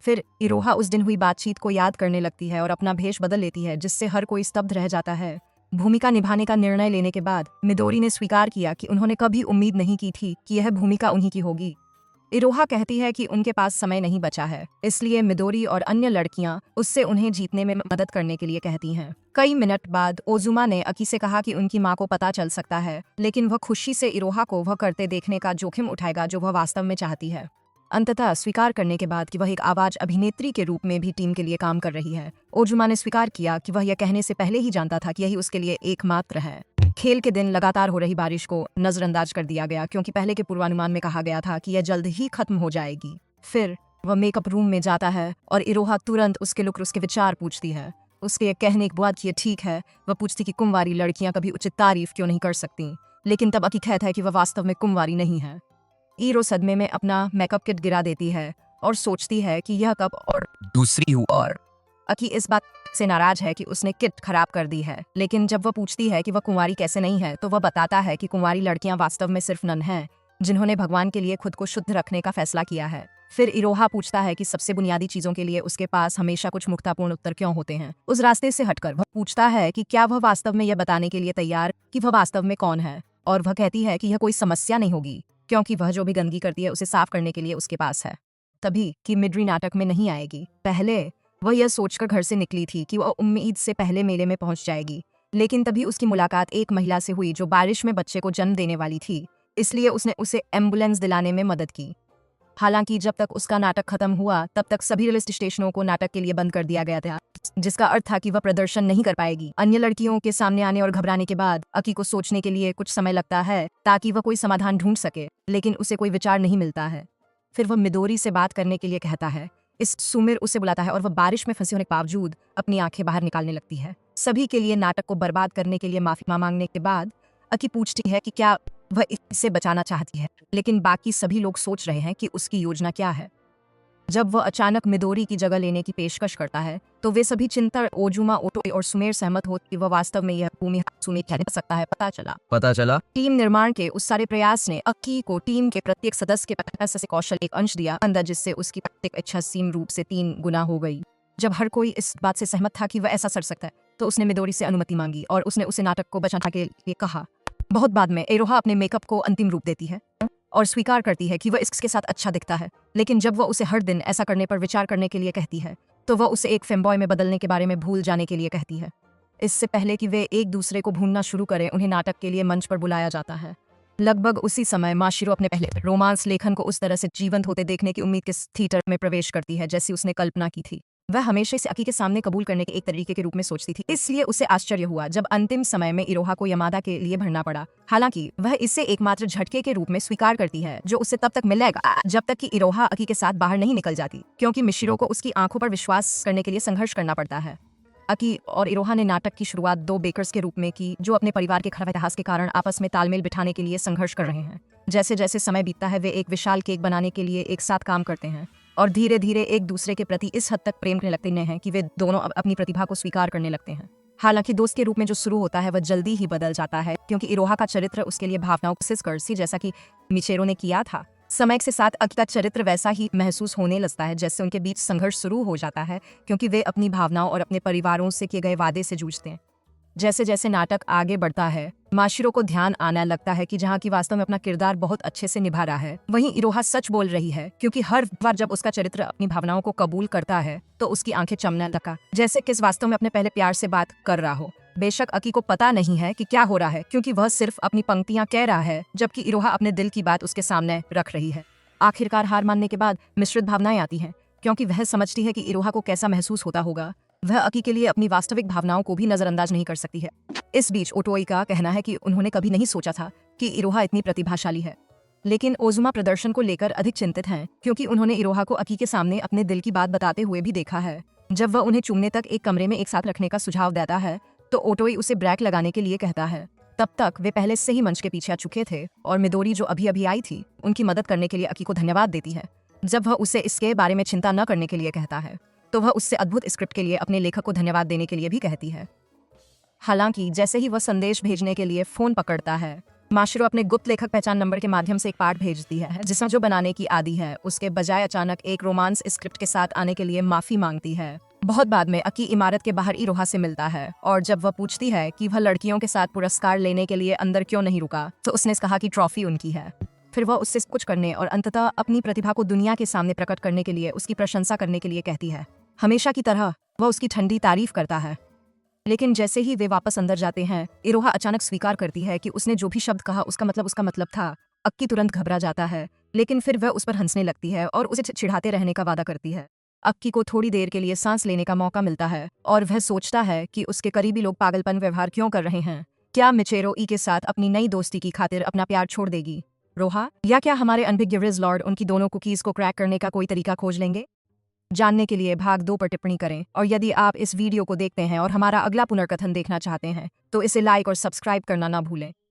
A: फिर इरोहा उस दिन हुई बातचीत को याद करने लगती है और अपना भेष बदल लेती है, जिससे हर कोई स्तब्ध रह जाता है। भूमिका निभाने का निर्णय लेने के बाद मिदोरी ने स्वीकार किया कि उन्होंने कभी उम्मीद नहीं की थी कि यह भूमिका उन्हीं की होगी। इरोहा कहती है कि उनके पास समय नहीं बचा है, इसलिए मिदोरी और अन्य लड़कियां उससे उन्हें जीतने में मदद करने के लिए कहती हैं। कई मिनट बाद ओजुमा ने अकी से कहा कि उनकी मां को पता चल सकता है, लेकिन वह खुशी से इरोहा को वह करते देखने का जोखिम उठाएगा जो वह वास्तव में चाहती है। अंततः स्वीकार करने के बाद कि वह एक आवाज अभिनेत्री के रूप में भी टीम के लिए काम कर रही है, ओजुमा ने स्वीकार किया कि वह यह कहने से पहले ही जानता था कि यही उसके लिए एकमात्र है। खेल के दिन लगातार हो रही बारिश को नजरअंदाज कर दिया गया क्योंकि पहले के पूर्वानुमान में कहा गया था कि यह जल्द ही खत्म हो जाएगी। फिर वह मेकअप रूम में जाता है और इरोहा तुरंत उसके लुक उसके विचार पूछती है। उसके कहने के बाद कि यह ठीक है, वह पूछती कि कुंवारी लड़कियां कभी उचित तारीफ क्यों नहीं कर सकती, लेकिन तब अकी कहता है कि वह वास्तव में कुंवारी नहीं है। ईरो सदमे में अपना मेकअप किट गिरा देती है और सोचती है कि यह कब और दूसरी हुई, और अकी इस बात से नाराज है कि उसने किट खराब कर दी है, लेकिन जब वह पूछती है कि वह कुंवारी कैसे नहीं है तो वह बताता है कि कुंवारी लड़कियां वास्तव में सिर्फ नन हैं जिन्होंने भगवान के लिए खुद को शुद्ध रखने का फैसला किया है। फिर इरोहा पूछता है कि सबसे बुनियादी चीजों के लिए उसके पास हमेशा कुछ मुक्तापूर्ण उत्तर क्यों होते हैं। उस रास्ते से हटकर वह पूछता है कि क्या वह वास्तव में यह बताने के लिए तैयार कि वह वास्तव में कौन है, और वह कहती है कि यह कोई समस्या नहीं होगी क्योंकि वह जो भी गंदगी करती है उसे साफ करने के लिए उसके पास है। तभी कि मिडरी नाटक में नहीं आएगी। पहले वह यह सोचकर घर से निकली थी कि वह उम्मीद से पहले मेले में पहुंच जाएगी, लेकिन तभी उसकी मुलाकात एक महिला से हुई जो बारिश में बच्चे को जन्म देने वाली थी, इसलिए उसने उसे एम्बुलेंस दिलाने में मदद की। हालांकि जब तक उसका नाटक खत्म हुआ तब तक सभी रेल स्टेशनों को नाटक के लिए बंद कर दिया गया था, जिसका अर्थ था कि वह प्रदर्शन नहीं कर पाएगी। अन्य लड़कियों के सामने आने और घबराने के बाद अकी को सोचने के लिए कुछ समय लगता है ताकि वह कोई समाधान ढूंढ सके, लेकिन उसे कोई विचार नहीं मिलता है। फिर वह मिदोरी से बात करने के लिए कहता है। इस सुमिर उसे बुलाता है और वह बारिश में फंसे होने के बावजूद अपनी आंखें बाहर निकालने लगती है। सभी के लिए नाटक को बर्बाद करने के लिए माफी मांगने के बाद अकी पूछती है कि क्या वह इससे बचाना चाहती है, लेकिन बाकी सभी लोग सोच रहे हैं कि उसकी योजना क्या है। जब वह अचानक मिदोरी की जगह लेने की पेशकश करता है तो वे सभी चिंता ओजुमा ओटोई और सुमेर सहमत होते कि वह वास्तव में यह भूमि सुमेर कह सकता है। पता चला टीम निर्माण के उस सारे प्रयास ने अक्की को टीम के प्रत्येक सदस्य के प्रयास से कौशल एक अंश दिया अंदर, जिससे उसकी प्रत्येक इच्छा सीम रूप से 3 गुना हो गई। जब हर कोई इस बात से सहमत था कि वह ऐसा कर सकता है तो उसने मिदोरी से अनुमति मांगी और उसने उसे नाटक को बचाने के लिए कहा। बहुत बाद में इरोहा अपने मेकअप को अंतिम रूप देती है और स्वीकार करती है कि वह इसके साथ अच्छा दिखता है, लेकिन जब वह उसे हर दिन ऐसा करने पर विचार करने के लिए कहती है तो वह उसे एक फेमबॉय में बदलने के बारे में भूल जाने के लिए कहती है। इससे पहले कि वे एक दूसरे को भूलना शुरू करें, उन्हें नाटक के लिए मंच पर बुलाया जाता है। लगभग उसी समय माशिरो अपने पहले रोमांस लेखन को उस तरह से जीवंत होते देखने की उम्मीद के थिएटर में प्रवेश करती है जैसी उसने कल्पना की थी। वह हमेशा इसे अकी के सामने कबूल करने के एक तरीके के रूप में सोचती थी, इसलिए उसे आश्चर्य हुआ जब अंतिम समय में इरोहा को यमादा के लिए भरना पड़ा। हालांकि वह इसे एकमात्र झटके के रूप में स्वीकार करती है जो उसे तब तक मिलेगा जब तक कि इरोहा अकी के साथ बाहर नहीं निकल जाती, क्योंकि मिशिरो को उसकी आंखों पर विश्वास करने के लिए संघर्ष करना पड़ता है। अकी और इरोहा ने नाटक की शुरुआत दो बेकर्स के रूप में की जो अपने परिवार के खराब इतिहास के कारण आपस में तालमेल बिठाने के लिए संघर्ष कर रहे हैं। जैसे जैसे समय बीतता है वे एक विशाल केक बनाने के लिए एक साथ काम करते हैं और धीरे धीरे एक दूसरे के प्रति इस हद तक प्रेम करने लगते हैं कि वे दोनों अब अपनी प्रतिभा को स्वीकार करने लगते हैं। हालांकि दोस्त के रूप में जो शुरू होता है वह जल्दी ही बदल जाता है, क्योंकि इरोहा का चरित्र उसके लिए भावनाओं को जैसा कि मिचेरो ने किया था। समय के साथ अकी का चरित्र वैसा ही महसूस होने लगता है जैसे उनके बीच संघर्ष शुरू हो जाता है, क्योंकि वे अपनी भावनाओं और अपने परिवारों से किए गए वादे से जूझते हैं। जैसे जैसे नाटक आगे बढ़ता है माशिरो को ध्यान आने लगता है कि जहाँ की वास्तव में अपना किरदार बहुत अच्छे से निभा रहा है, वहीं इरोहा सच बोल रही है, क्योंकि हर बार जब उसका चरित्र अपनी भावनाओं को कबूल करता है तो उसकी आंखें चमकने लगा जैसे किस वास्तव में अपने पहले प्यार से बात कर रहा हो। बेशक अकी को पता नहीं है कि क्या हो रहा है, क्योंकि वह सिर्फ अपनी पंक्तियां कह रहा है जबकि इरोहा अपने दिल की बात उसके सामने रख रही है। आखिरकार हार मानने के बाद मिश्रित भावनाएं आती हैं, क्योंकि वह समझती है कि इरोहा को कैसा महसूस होता होगा। वह अकी के लिए अपनी वास्तविक भावनाओं को भी नजरअंदाज नहीं कर सकती है। इस बीच ओटोई का कहना है कि उन्होंने कभी नहीं सोचा था कि इरोहा इतनी प्रतिभाशाली है, लेकिन ओजुमा प्रदर्शन को लेकर अधिक चिंतित हैं, क्योंकि उन्होंने इरोहा को अकी के सामने अपने दिल की बात बताते हुए भी देखा है। जब वह उन्हें चूमने तक एक कमरे में एक साथ रखने का सुझाव देता है तो ओटोई उसे ब्रेक लगाने के लिए कहता है। तब तक वे पहले से ही मंच के पीछे आ चुके थे और मिदोरी जो अभी अभी आई थी उनकी मदद करने के लिए अकी को धन्यवाद देती है। जब वह उसे इसके बारे में चिंता न करने के लिए कहता है तो वह उससे अद्भुत स्क्रिप्ट के लिए अपने लेखक को धन्यवाद देने के लिए भी कहती है। हालांकि जैसे ही वह संदेश भेजने के लिए फोन पकड़ता है माशिरो अपने गुप्त लेखक पहचान नंबर के माध्यम से एक पाठ भेजती है जिसमें जो बनाने की आदी है उसके बजाय अचानक एक रोमांस स्क्रिप्ट के साथ आने के लिए माफी मांगती है। बहुत बाद में अकी इमारत के बाहर इरोहा से मिलता है और जब वह पूछती है कि वह लड़कियों के साथ पुरस्कार लेने के लिए अंदर क्यों नहीं रुका तो उसने कहा कि ट्रॉफी उनकी है। फिर वह उससे कुछ करने और अंततः अपनी प्रतिभा को दुनिया के सामने प्रकट करने के लिए उसकी प्रशंसा करने के लिए कहती है। हमेशा की तरह वह उसकी ठंडी तारीफ करता है, लेकिन जैसे ही वे वापस अंदर जाते हैं इरोहा अचानक स्वीकार करती है कि उसने जो भी शब्द कहा उसका मतलब था। अक्की तुरंत घबरा जाता है, लेकिन फिर वह उस पर हंसने लगती है और उसे चिढ़ाते रहने का वादा करती है। अक्की को थोड़ी देर के लिए सांस लेने का मौका मिलता है और वह सोचता है कि उसके करीबी लोग पागलपन व्यवहार क्यों कर रहे हैं। क्या मिचेरो ई के साथ अपनी नई दोस्ती की खातिर अपना प्यार छोड़ देगी रोहा, या क्या हमारे अनभिज्ञ रिज लॉर्ड उनकी दोनों कुकीज को क्रैक करने का कोई तरीका खोज लेंगे? जानने के लिए भाग 2 पर टिप्पणी करें, और यदि आप इस वीडियो को देखते हैं और हमारा अगला पुनर्कथन देखना चाहते हैं तो इसे लाइक और सब्सक्राइब करना ना भूलें।